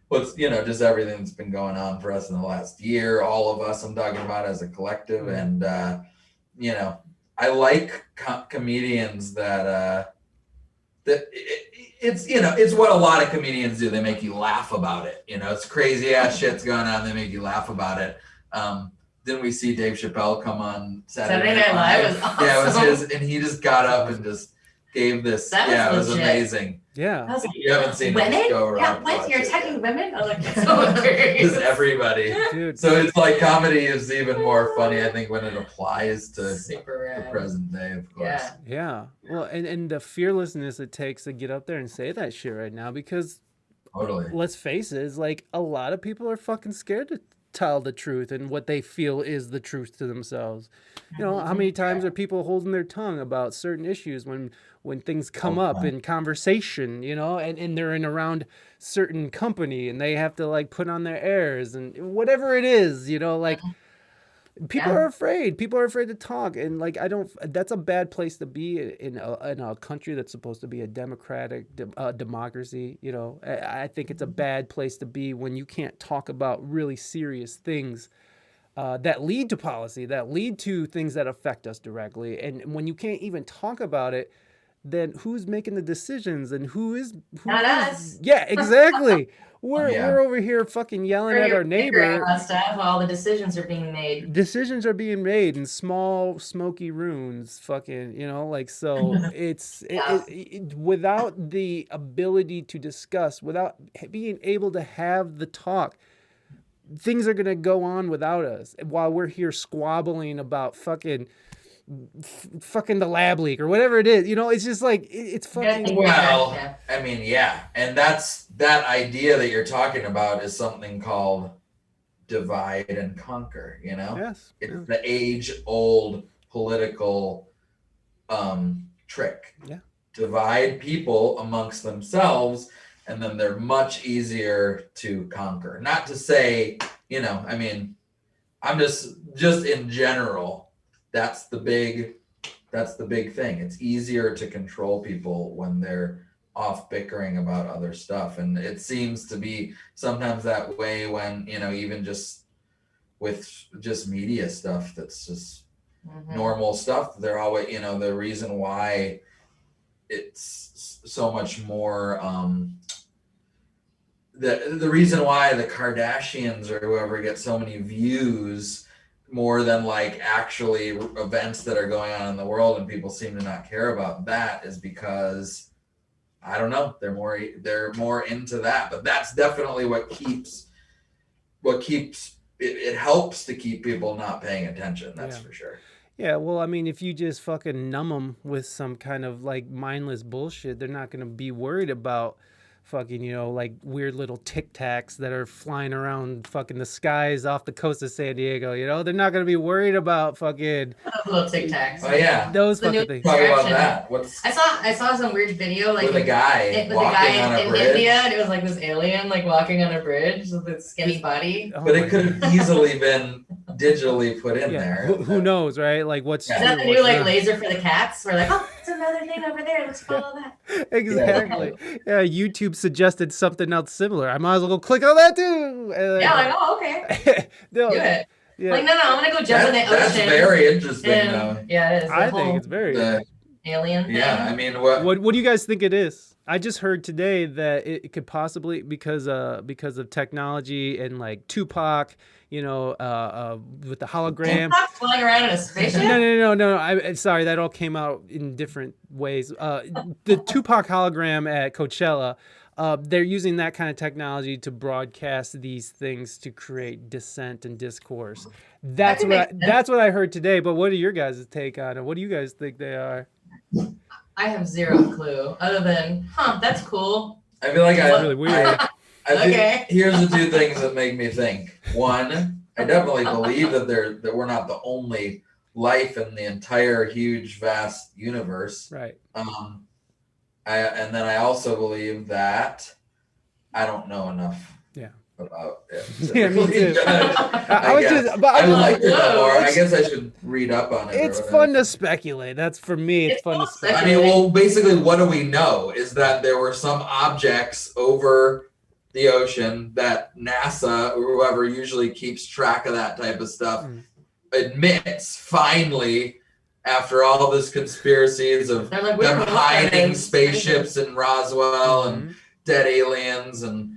what's just everything that's been going on for us in the last year. All of us, I'm talking about as a collective, and I like comedians that it's what a lot of comedians do. They make you laugh about it. It's crazy ass shit's going on. They make you laugh about it. Didn't we see Dave Chappelle come on Saturday Night Live? Was awesome. Yeah, it was his, and he just got up and just gave this. It was amazing. Yeah. You haven't seen women? it, go around. Yeah, you're attacking women? Oh, like, that's so weird. Just everybody. Dude. So it's like comedy is even more funny, I think, when it applies to Super the rad. present day, of course. Yeah. Well, and the fearlessness it takes to get up there and say that shit right now, because Totally. let's face it, it's like a lot of people are fucking scared to tell the truth and what they feel is the truth to themselves. How many times are people holding their tongue about certain issues when things come up in conversation, and they're in around certain company and they have to like put on their airs and whatever it is, people are afraid. People are afraid to talk, and like that's a bad place to be in a country that's supposed to be a democratic democracy. I think it's a bad place to be when you can't talk about really serious things that lead to policy, that lead to things that affect us directly. And when you can't even talk about it, then who's making the decisions and who is Not us. Yeah, exactly. We're over here fucking yelling at our neighbor. Stuff while the decisions are being made. Decisions are being made in small smoky rooms, fucking, so it's without the ability to discuss, without being able to have the talk, things are going to go on without us while we're here squabbling about fucking the lab leak or whatever it is. It's just like it's fucking. Well, I mean, yeah, and that idea that you're talking about is something called divide and conquer. Yes, it's the age-old political trick. Yeah, divide people amongst themselves, and then they're much easier to conquer. Not to say, I mean, I'm just in general. That's the big thing. It's easier to control people when they're off bickering about other stuff. And it seems to be sometimes that way when, even just with just media stuff that's just normal stuff. They're always, the reason why it's so much more, the reason why the Kardashians or whoever get so many views more than like actually events that are going on in the world and people seem to not care about that is because I don't know, they're more into that. But that's definitely what keeps it helps to keep people not paying attention, that's for sure. Yeah, well, I mean, if you just fucking numb them with some kind of like mindless bullshit, they're not going to be worried about fucking, like weird little Tic Tacs that are flying around fucking the skies off the coast of San Diego. They're not going to be worried about fucking little Tic Tacs. Oh yeah, those fucking things. Talk about that. I saw some weird video like with a guy walking on a bridge. India, and it was like this alien like walking on a bridge with its skinny body. But it could have easily been digitally put in there. Who knows, right? Like what's Is that the new like laser for the cats? We're like, oh, it's another thing over there. Let's follow that. Exactly. Yeah, YouTube suggested something else similar. I might as well go click on that too. Like, oh, okay. Do it. Yeah. Like, no, I'm gonna go jump in the ocean. That's very interesting, though. Yeah, it is. I think it's very alien thing. Yeah, I mean, what do you guys think it is? I just heard today that it could possibly because of technology and like Tupac, with the hologram. Tupac flying around in a spaceship? No. I'm sorry, that all came out in different ways. The Tupac hologram at Coachella. They're using that kind of technology to broadcast these things to create dissent and discourse. That's what I heard today. But what are your guys' take on it? What do you guys think they are? I have zero clue other than, that's cool. I feel like that's really weird. Okay. Here's the two things that make me think. One, I definitely believe that we're not the only life in the entire huge, vast universe. Right. And then I also believe that I don't know enough. Yeah. About it. Yeah, me too. I was guess. just, but I would I'm like to know more. I it's- guess I should read up on it. or It's whatever. fun to speculate. That's for me. It's fun to It's speculate. I mean, well, basically, what do we know is that there were some objects over the ocean that NASA or whoever usually keeps track of that type of stuff admits finally, after all this conspiracies of They're like, we them don't know what that hiding is. spaceships in Roswell and Mhm. dead aliens and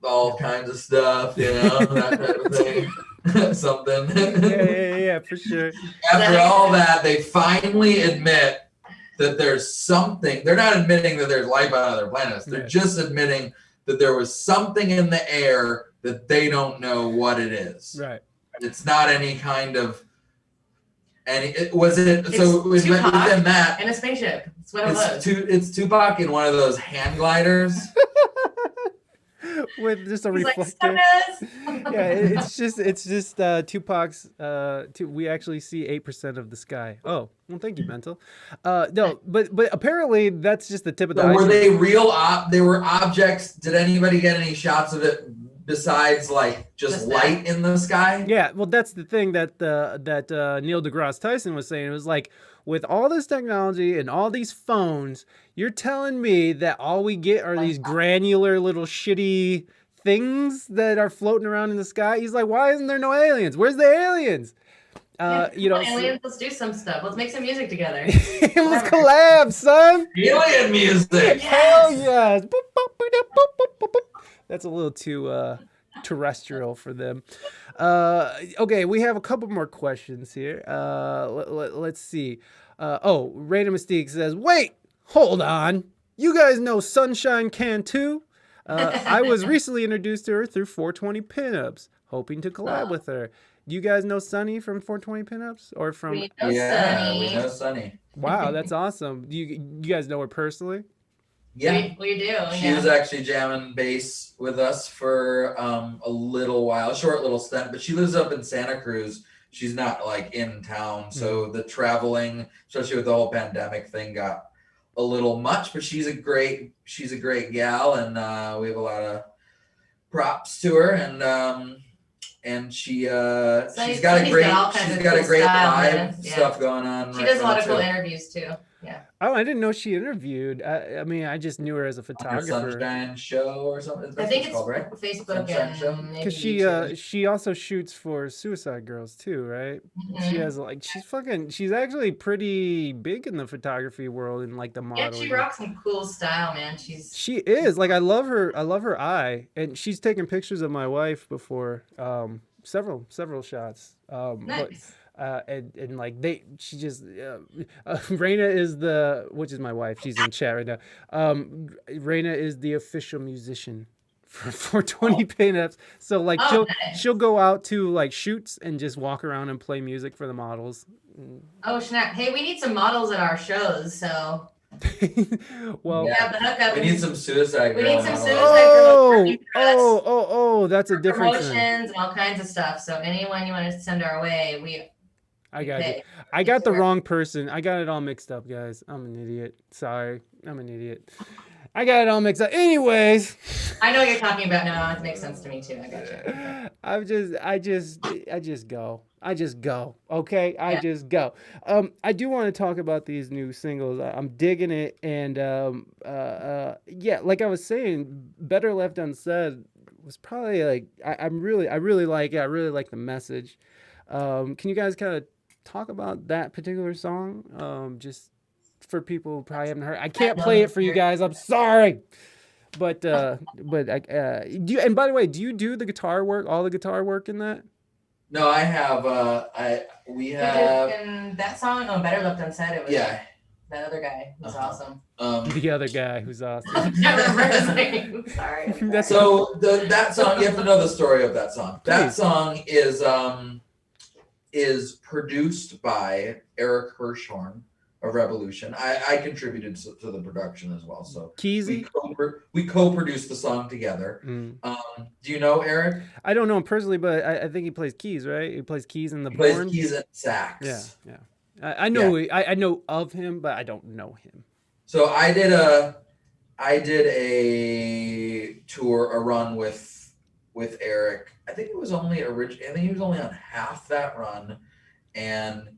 all kinds of stuff, that type of thing. Something. Yeah, for sure. After all that, they finally admit that there's something. They're not admitting that there's life on other planets. They're Yeah. just admitting that there was something in the air that they don't know what it is. Right. It's not any kind of was it It's so within Tupac. that In a spaceship. That's what it was. it's Tupac in one of those hand gliders. With just a He's like, reflector. "Stop Yeah, this." it's just Tupac's. We actually see 8% of the sky. Oh, well, thank you, mental. No, but apparently that's just the tip of the So were iceberg. they real? They were objects. Did anybody get any shots of it besides like just Just that. light in the sky? Yeah, well, that's the thing that Neil deGrasse Tyson was saying. It was like, with all this technology and all these phones, you're telling me that all we get are these granular little shitty things that are floating around in the sky? He's like, why isn't there no aliens? Where's the aliens? Yeah, You know, aliens, let's do some stuff. Let's make some music together. let's collab, son. Alien music. Hell yes. Boop, boop, boop, boop, boop, boop, boop. That's a little too terrestrial for them. Okay, we have a couple more questions here. Let's see. Reina Mystique says, wait, hold on. You guys know Sunshine Can too? I was recently introduced to her through 420 Pinups, hoping to collab with her. Do you guys know Sunny from 420 Pinups? Or from... We know Yeah, Sunny. we know Sunny. Wow, that's awesome. Do you guys know her personally? Yeah. We do. She was actually jamming bass with us for a little while, a short little stint, but she lives up in Santa Cruz. She's not like in town. So the traveling, especially with the whole pandemic thing, got a little much, but she's a great gal, and we have a lot of props to her, and she's got Sunny's a got great all kinds of live cool style, man. stuff going on. She right does a lot now, of cool too. interviews too. Yeah. Oh, I didn't know she interviewed. I mean, I just knew her as a On her photographer. Sunshine Show or something. I That's think what it's called, right? Facebook Sunshine Show? and maybe Because YouTube. she also shoots for Suicide Girls too, right? Mhm. She has like she's actually pretty big in the photography world and like the Yeah, modeling. she rocks some cool style, man. She is like I love her eye, and she's taken pictures of my wife before, several shots. Nice. And like she just Reina is which is my wife. She's in chat right now. Reina is the official musician for 420 Pinups. So like Oh, nice. she'll go out to like shoots and just walk around and play music for the models. Oh snap! Hey, we need some models at our shows, so Well, we have the hookup. We need some Suicide We Girl need some models. Suicide oh, that's a different thing. promotions and all kinds of stuff. So anyone you want to send our way, I got pay. it. I got the wrong person. I got it all mixed up, guys. I'm an idiot. Sorry. I'm an idiot. I got it all mixed up. Anyways, I know what you're talking about now. It makes sense to me too. I got you. I just go. Okay, I Yeah. just go. I do want to talk about these new singles. I'm digging it, and yeah, like I was saying, Better Left Unsaid was probably like I really like it. I really like the message. Can you guys kind of talk about that particular song? Just for people who probably haven't heard. I can't play it for you guys. I'm sorry. But do you, and by the way, do you do the guitar work, all the guitar work in that? No, I have. We have. And that song, Better Left Unsaid, it was Yeah. that other guy was Uh-huh. awesome. The other guy who's awesome. I can't remember his name. Sorry. That's So that song, you have to know the story of that song. That Please. song is produced by Eric Hirschhorn, of Revolution. I contributed to the production as well. So Keezy? we co-produced the song together. Mm. Do you know Eric? I don't know him personally, but I think he plays keys, right? He plays keys in the He plays horns. keys and sax. Yeah, yeah. I know I know of him, but I don't know him. So I did a tour, a run with Eric. I think it was only I think he was only on half that run, and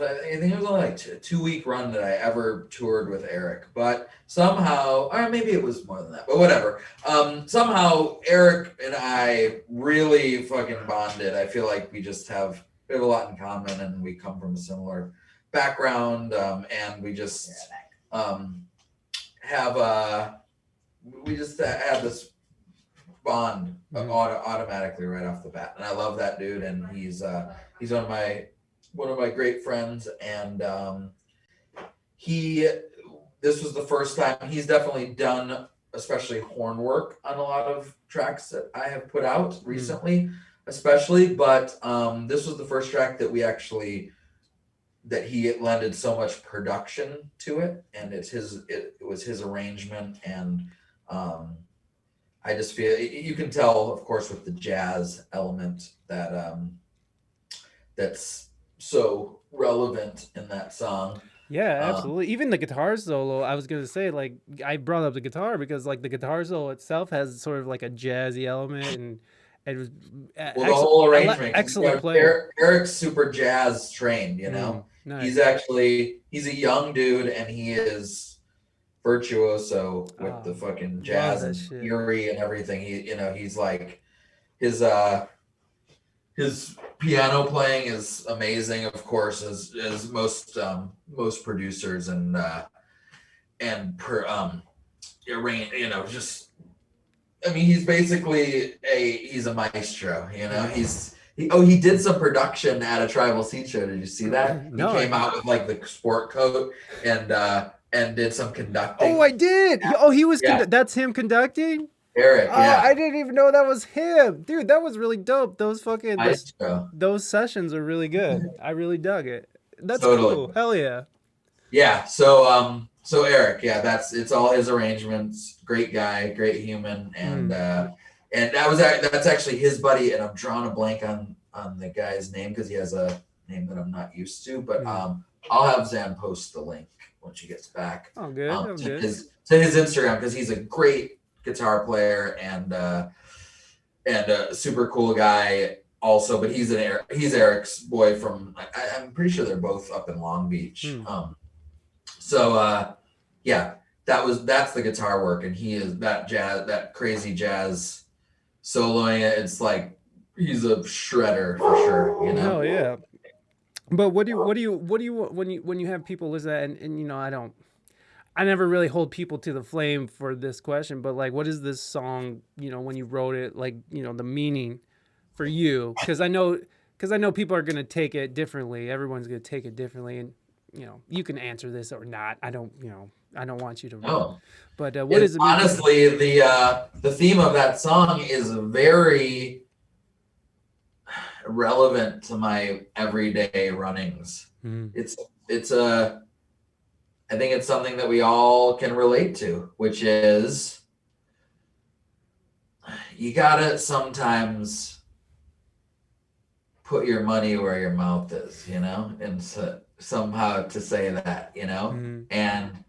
I think it was only like a 2-week run that I ever toured with Eric. But somehow, or maybe it was more than that, but whatever. Somehow Eric and I really fucking bonded. I feel like we have a lot in common, and we come from a similar background, and we just have this bond automatically right off the bat, and I love that dude, and he's one of my great friends, and this was the first time he's definitely done especially horn work on a lot of tracks that I have put out recently, especially, but this was the first track that that he lended so much production to it, and it was his arrangement, and I just feel you can tell, of course, with the jazz element that that's so relevant in that song. Yeah, absolutely. Even the guitar solo, I was gonna say, like, I brought up the guitar because like the guitar solo itself has sort of like a jazzy element, and it was the whole arrangement. Excellent player. Eric's super jazz trained, you know. Nice. He's a young dude, and he is virtuoso with the fucking jazz and eerie and everything. He's like his piano playing is amazing, of course, as most producers he's basically he's a maestro, he did some production at a Tribal Seed show. Did you see that? No, he came out with like the sport coat and did some conducting. Oh, I did. He was that's him conducting? Eric, yeah. I didn't even know that was him. Dude, that was really dope. Those fucking those sessions are really good. I really dug it. That's cool. Hell yeah. Yeah, so Eric, it's all his arrangements. Great guy, great human, and that's actually his buddy, and I'm drawing a blank on the guy's name because he has a name that I'm not used to, but I'll have Zan post the link when she gets back. Oh, good. To his Instagram, because he's a great guitar player and a super cool guy also, but he's Eric's boy from I'm pretty sure they're both up in Long Beach. That's the guitar work, and he is that crazy jazz soloing. It's like he's a shredder for sure, Hell yeah. But what do you when you have people listen to that, and I never really hold people to the flame for this question, but like, what is this song, when you wrote it, like, the meaning for you? Because I know people are going to take it differently. Everyone's going to take it differently. And, you can answer this or not. I don't want you to. No. But what is it? Honestly, the theme of that song is very relevant to my everyday runnings. I think it's something that we all can relate to, which is you gotta sometimes put your money where your mouth is, and somehow to say that, and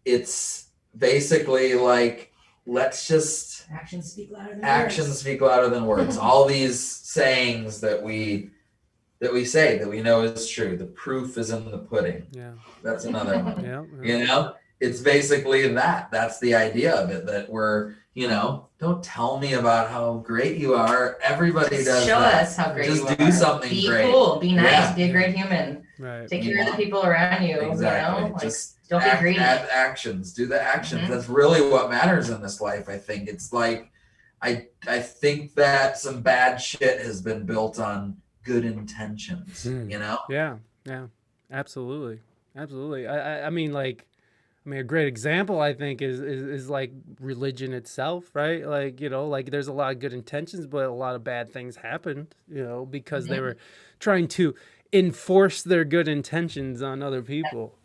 it's basically like, let's just actions speak louder than words. All these sayings that we say that we know is true. The proof is in the pudding. Yeah. That's another one. Yeah. It's basically that's the idea of it, that we're, don't tell me about how great you are. Everybody does show that. us how great just you are. Do something be great. Be cool, be nice, be a great human. Right. Take care of the people around you, Exactly. Just don't be greedy. Add actions. Do the actions. That's really what matters in this life, I think. It's like, I think that some bad shit has been built on good intentions, Yeah, absolutely. I mean, a great example, I think, is like religion itself, right? Like, like there's a lot of good intentions, but a lot of bad things happened, because they were trying to enforce their good intentions on other people.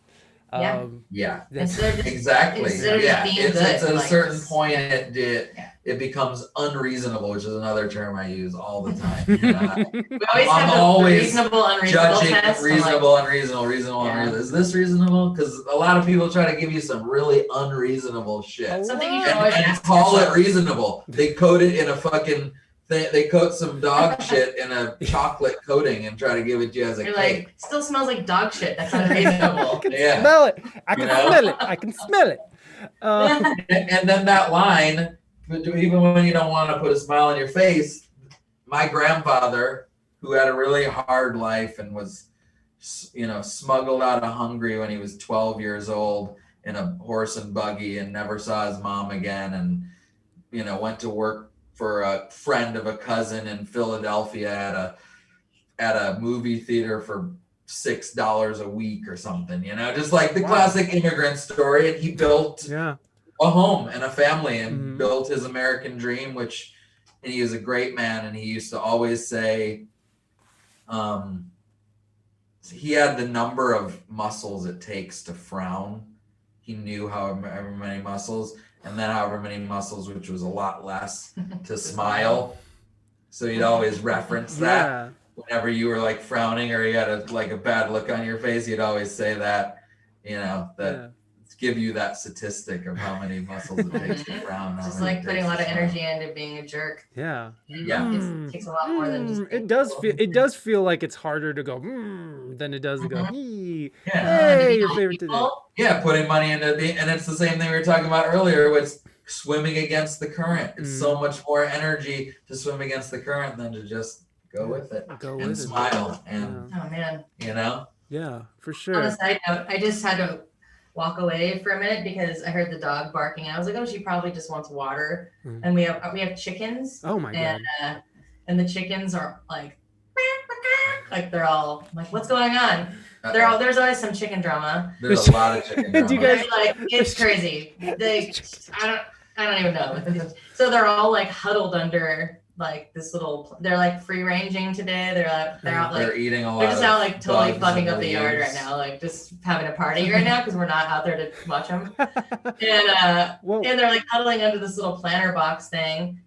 Yeah. Yeah, Instead of just, exactly. instead of Yeah, just being it's good, at a like, certain just- point Yeah. it becomes unreasonable, which is another term I use all the time. You know, we always I'm have the always reasonable, unreasonable judging test. I'm like, reasonable, unreasonable, reasonable, Yeah. unreasonable. Is this reasonable? Because a lot of people try to give you some really unreasonable shit. something you lot. should always And ask call it yourself. reasonable. They coat it in a fucking thing. They coat some dog shit in a chocolate coating and try to give it to you as a You're cake. like, still smells like dog shit. That's unreasonable. Yeah. Smell it. I can You know? smell it. I can smell it. And then that line, even when you don't want to put a smile on your face, my grandfather, who had a really hard life and was, smuggled out of Hungary when he was 12 years old in a horse and buggy and never saw his mom again, and went to work for a friend of a cousin in Philadelphia at a movie theater for $6 a week or something, just like the Wow. classic immigrant story. And he built Yeah. a home and a family and Mhm. built his American dream, and he was a great man. And he used to always say, he had the number of muscles it takes to frown. He knew however many muscles, and then however many muscles, which was a lot less, to smile. So he'd always reference that Yeah. whenever you were like frowning or you had a bad look on your face. He'd always say that, Yeah. give you that statistic of how many muscles it takes to frown. how Just many like it putting a takes lot to of smile. energy into being a jerk. Yeah. Yeah. It takes a lot more than just. It does feel. It does feel like it's harder to go than it does to go. Mhm. "Hee." Yeah. Hey, your favorite today. Yeah, putting money into and it's the same thing we were talking about earlier with swimming against the current. It's so much more energy to swim against the current than to just go with it Go and with it. smile and Oh man. Yeah, for On sure. a side note, I just had to walk away for a minute because I heard the dog barking and I was like, oh, she probably just wants water. Mhm. And we have chickens. Oh my god. And the chickens are like they're all like, what's going on? There's always some chicken drama. There's a lot of chicken. Do you drama. guys- They're like, it's crazy. I don't even know. So they're all like huddled under like this little. They're like free ranging today. They're out like. They're eating a lot. They're just of out like totally bugs fucking and up the yard leaves. right now, like just having a party right now because we're not out there to watch them. And Whoa. and they're like huddling under this little planter box thing,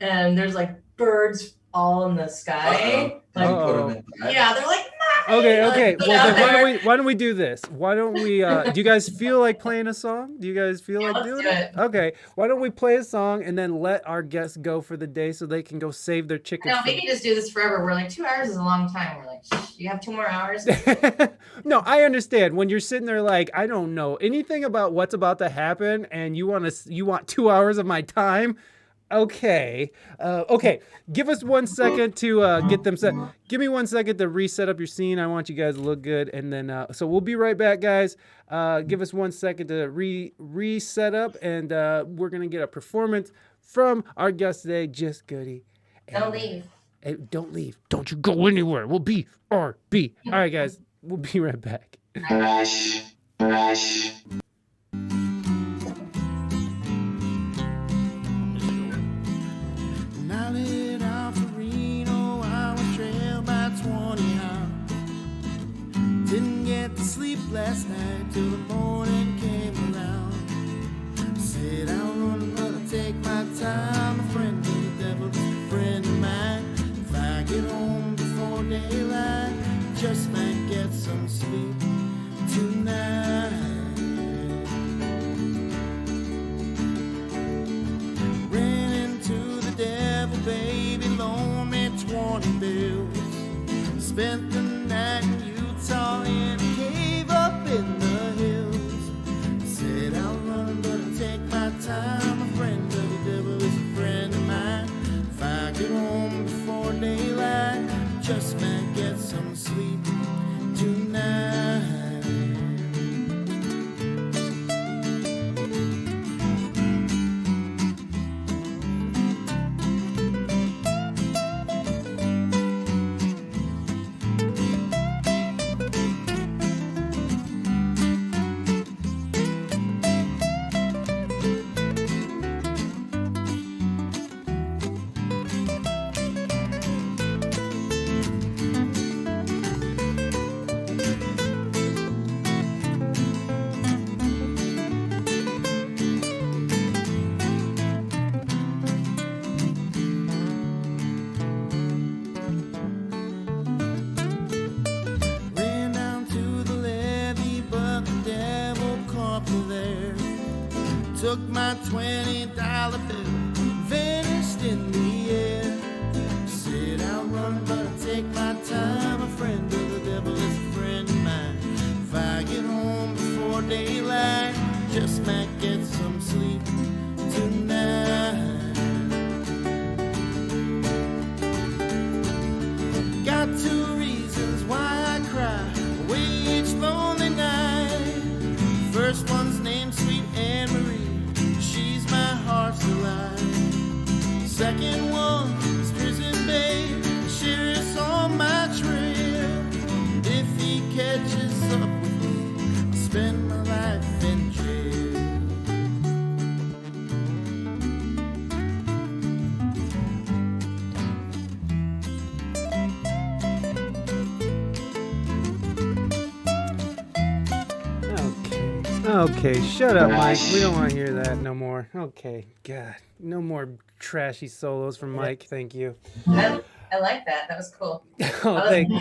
and there's like birds all in the sky. Did you Like, put 'em in bed? yeah, they're like. Okay, Like, okay. get Well, out then there. why don't we do this? Why don't we? Do you guys feel like playing a song? Do you guys feel like let's doing do it? it. Okay. Why don't we play a song and then let our guests go for the day so they can go save their chickens? No, we can just do this forever. We're like 2 hours is a long time. We're like, shh, you have 2 more hours. No, I understand when you're sitting there like I don't know anything about what's about to happen, and you want 2 hours of my time. Okay, okay. Give us 1 second to get them set. Give me 1 second to reset up your scene. I want you guys to look good, and then so we'll be right back, guys. Give us 1 second to reset up, and we're gonna get a performance from our guest today, Jus Goodie. Don't leave. Hey, don't leave. Don't you go anywhere. We'll be RB. All right, guys. We'll be right back. When I lit out for Reno, I was trailed by 20 hours. Didn't get to sleep last night till the morning came around. Said I'll run, but I'll take my time. A friend of the devil, a friend of mine. If I get home before daylight, just might get some sleep tonight. Ran into the devil, baby, loaned me 20 bills. Spent the night in Utah in a cave up in the hills. Said I'll run, but I'll take my time. A friend of the devil is a friend of mine. If I get home before daylight, just might get some sleep tonight. took my $20 bill, vanished in the air. Said I'll run, but I'll take my time. A friend of the devil is a friend of mine. If I get home before daylight, just might get some sleep tonight. Got 2 reasons why I cry away each lonely night. First one's named Sweet Anne Marie, she's my heart's delight. Second one's Prison Babe, sheriff's on my trail. If he catches up with me, I'll spend my life in jail. Okay, shut up, Mike. We don't want to hear that no more. Okay, God, no more trashy solos from Mike. Thank you. I like that. That was cool. Oh, thank.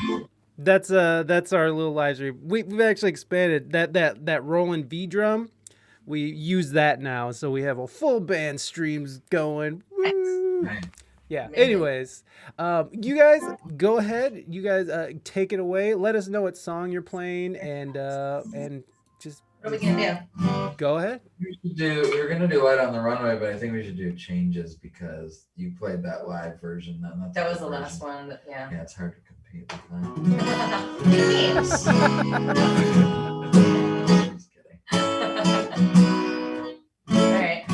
That's our little live stream. We've actually expanded that Roland V drum. We use that now, so we have a full band streams going. Woo. Yeah. Amazing. Anyways, you guys go ahead. You guys take it away. Let us know what song you're playing, and just What are we gonna do? go ahead. We're gonna do Light on the Runway, but I think we should do Changes because you played that live version. That's That a was good the version. last one. Yeah. Yeah, it's hard to compete with Thanks. that. Just kidding. All right.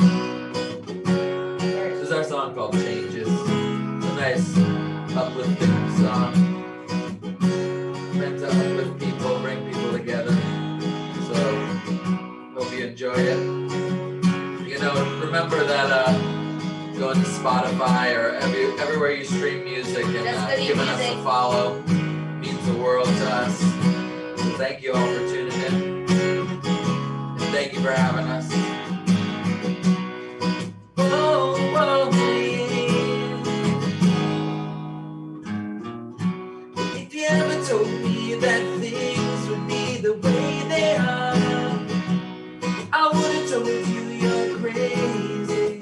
This is our song called Changes. It's a nice uplifting song. Meant to uplift people, bring people together. So hope you enjoy it. You know, remember that going to Spotify or everywhere you stream music and That's Goodie giving us a music. follow means the world to us. So thank you all for tuning in. And thank you for having us. Oh, oh, yeah. If you ever told me that things would be the way they are, I would have told you you're crazy.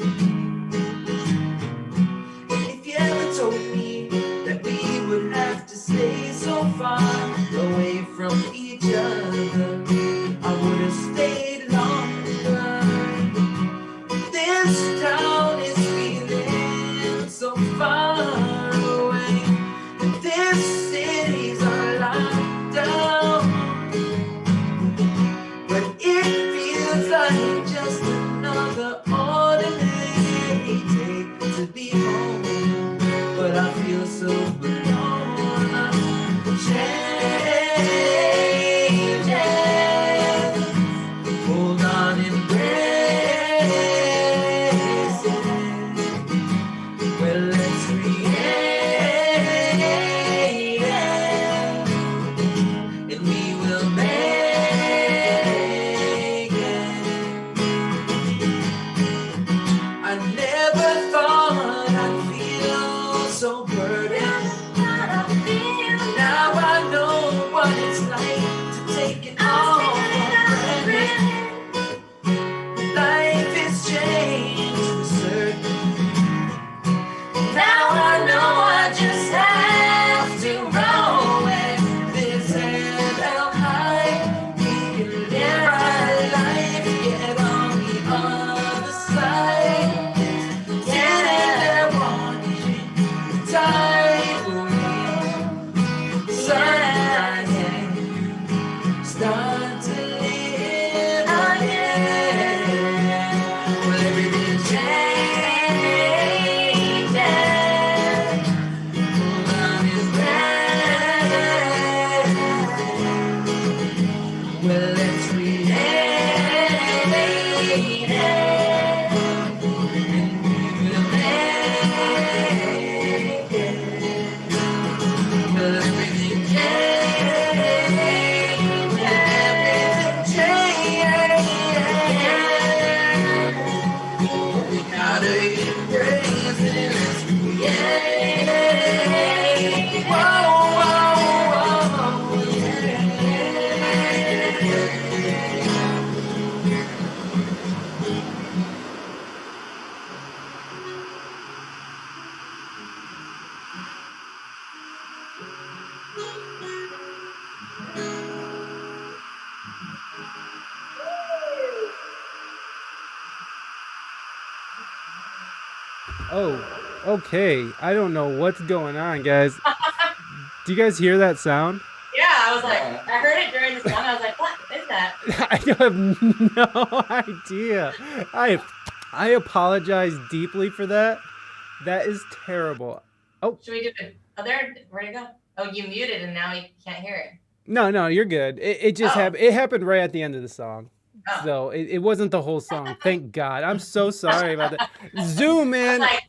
If you ever told me that we would have to stay so far away from each other, I would have stayed longer. This town is feeling so far away. This city's on lockdown. But it feels like just another ordinary day to be home. But I feel so alone. Changes, hold on, embrace it. Well, let's create it, and we will make it. I never thought I'd feel so burdened. Now I know what it's like to take it all for granted. Life is changed for certain. Now I know I just have to roll with this head held high. We can live our life, get on the other side. Getting there watching the tide will sunrising, start to live again. Well, everything changes. Love is red. Well, let's create it, and we will make it. Well, everything changes. Everything changes. We gotta embrace it. Let's create it. Whoa, whoa, whoa, yeah. Oh, okay. I don't know what's going on, guys. Do you guys hear that sound? Yeah, I was like, I heard it during the song. I was like, what is that? I have no idea. I apologize deeply for that. That is terrible. Oh, Should we do it? Oh, there. Where'd it go? Oh, you muted and now you can't hear it. no, you're good. It just happened. It happened right at the end of the song. Oh. So it wasn't the whole song. Thank God. I'm so sorry about that. Zoom I was in. like,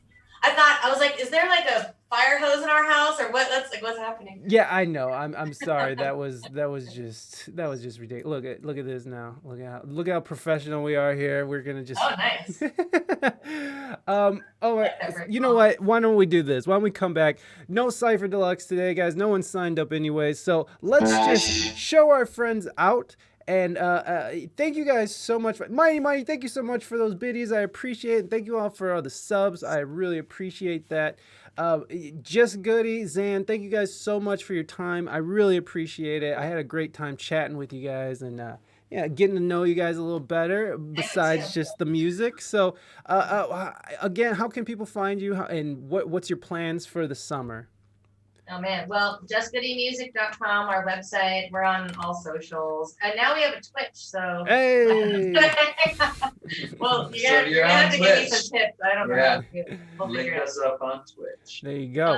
I was like, is there like a fire hose in our house or what? That's like, what's happening? Yeah, I know. I'm sorry. That was just ridiculous. Look at this now. Look how professional we are here. We're gonna just. Oh, nice. You know what? Why don't we do this? Why don't we come back? No Cypher Deluxe today, guys. No one signed up anyway. So let's just show our friends out. And thank you guys so much. Mighty, thank you so much for those biddies. I appreciate it. Thank you all for all the subs. I really appreciate that. Jus Goodie, Zan, thank you guys so much for your time. I really appreciate it. I had a great time chatting with you guys and getting to know you guys a little better besides just the music. So again, how can people find you and what's your plans for the summer? Oh man, well, justgoodiemusic.com, our website. We're on all socials, and now we have a Twitch. So hey, well, you're gonna have to give me some tips. I don't know. Yeah. We'll Link figure it us up on Twitch. there you go.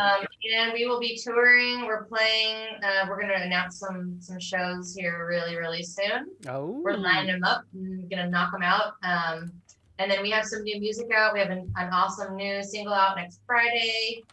And we will be touring. We're playing. We're gonna announce some shows here really soon. Oh, We're lining them up. And gonna knock them out. And then we have some new music out. We have an awesome new single out next Friday.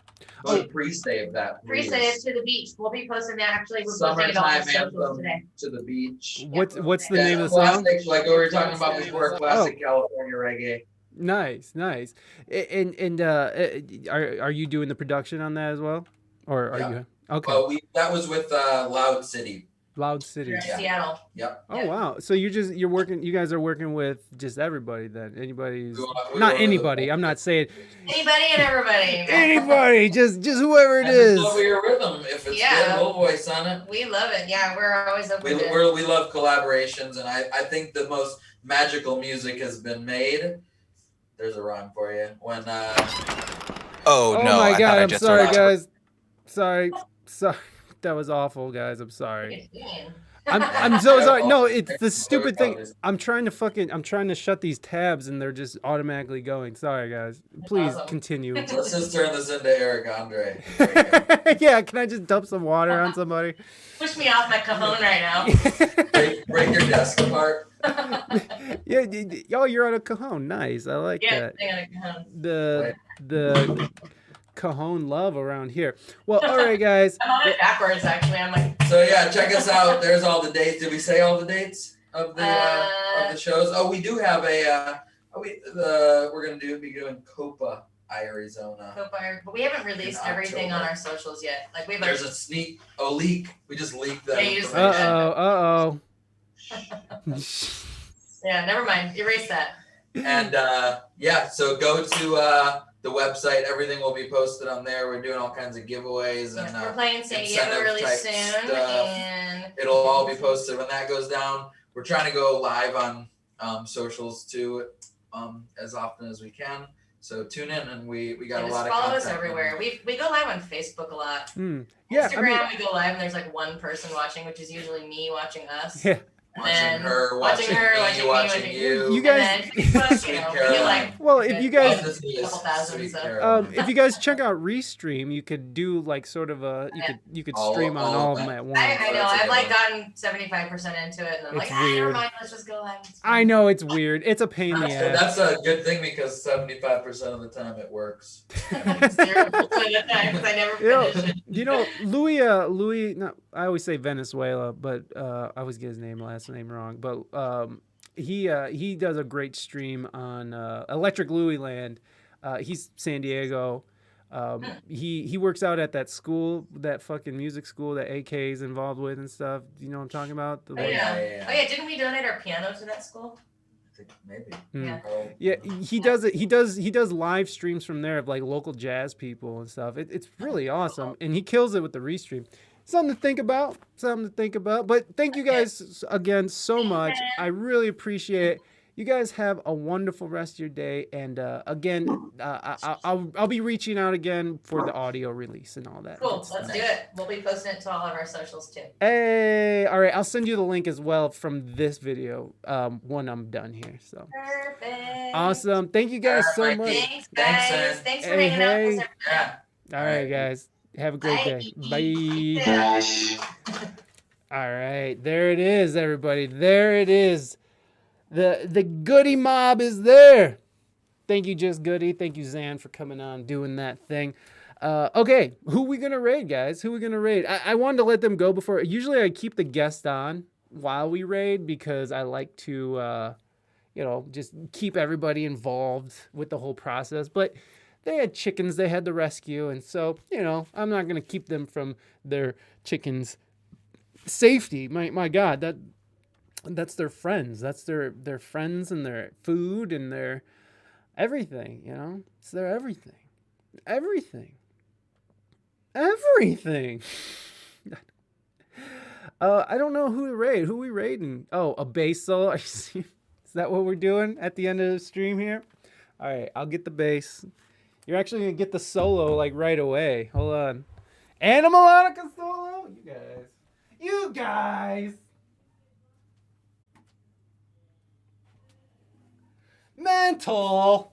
Oh, pre-save that. Pre-save to the beach. We'll be posting that. Actually, we're posting it on Summertime the socials anthem today. to the beach. what's the name of the song? Classic, like we were talking about before, classic California reggae. Nice. And are you doing the production on that as well, or are you? Okay. Well, that was with Loud City. Loud City. We're in Seattle. Yep. Oh wow! So you're working. You guys are working with just everybody then. Anybody's We not were- anybody. I'm not saying Anybody and everybody. anybody. Just whoever it And just is. love your rhythm. If it's Yeah. good, we'll voice on it. We love it. Yeah, we're always open to We love collaborations, and I think the most magical music has been made. There's a rhyme for you. When Oh no, my I God! thought I I'm just sorry, heard- guys. Sorry. That was awful, guys. I'm sorry. I'm so sorry. No, it's the stupid thing. I'm trying to shut these tabs and they're just automatically going. Sorry, guys. Please Awesome. continue. let's just turn this into Eric Andre. There you go. Yeah, can I just dump some water on somebody? Push me off my cajon right now. break your desk apart. Yeah, you're on a cajon. Nice. I like Yeah, that. hang on a cajon. The cajon love around here. Well, all right, guys. I'm on it backwards actually. I'm like, So yeah, check us out. There's all the dates. Did we say all the dates of the shows? Oh, we do have we're gonna be doing Copa, Arizona. Copire, but we haven't released In everything on October. our socials yet. Like we've There's a leak. We just leaked that Yeah, you just- information. yeah, never mind. Erase that. And so go to the website. Everything will be posted on there. We're doing all kinds of giveaways and We're playing San Diego incentive really type soon, stuff. and It'll all be posted when that goes down. We're trying to go live on socials too, as often as we can. So tune in, and we got a just lot of follow content. us everywhere. We go live on Facebook a lot. Yeah, Instagram, we go live and there's like one person watching, which is usually me watching us. Yeah. Watching her, watching me, watching you. You guys- And then Facebook, you know, we get like Well, if you guys a couple thousand. So. if you guys check out Restream, you could do like sort of a you could All- stream on all all of of them them. at once. I know. That's a I've good like one. gotten 75% into it, and I'm It's like, never weird. mind. Let's just go live. I know it's weird. It's a pain in the ass. That's a good thing because 75% of the time it works. 0% of the time, 'cause I never finish it. You know, Louis. No, I always say Venezuela, but I always get his last name wrong. But he does a great stream on Electric Louis Land. He's San Diego. He works out at that school, that fucking music school that AK is involved with and stuff. You know what I'm talking about? The Oh one- yeah. Oh yeah. Didn't we donate our piano to that school? I think maybe. Hmm. Yeah. Oh, Yeah, he does it. He does live streams from there of like local jazz people and stuff. It's really awesome, and he kills it with the restream. Something to think about. But thank you guys again so much. I really appreciate it. You guys have a wonderful rest of your day. And again, I'll be reaching out again for the audio release and all that. Cool. good Let's stuff. do it. We'll be posting it to all of our socials too. Hey, all right. I'll send you the link as well from this video when I'm done here. So Perfect. awesome. Thank you guys so Alright, much. Thanks, Thanks, guys. Ed. Thanks for Hey, hanging out with us. hey. Yeah. All right, guys. Have a great day. Bye. All right, there it is, everybody. There it is. The Goodie mob is there. Thank you, Jus Goodie. Thank you, Zan, for coming on, doing that thing. Okay, who we gonna raid, guys? Who we gonna raid? I wanted to let them go before. Usually, I keep the guest on while we raid because I like to, just keep everybody involved with the whole process. But they had chickens they had to rescue, and so I'm not gonna keep them from their chickens' safety. My God, that's their friends. That's their friends and their food and their everything. It's their everything. Everything. I don't know who to raid. Who we raiding? Oh, a basil. Is that what we're doing at the end of the stream here? All right, I'll get the bass. You're actually gonna get the solo like right away. Hold on. Animalonica solo? You guys. Mental.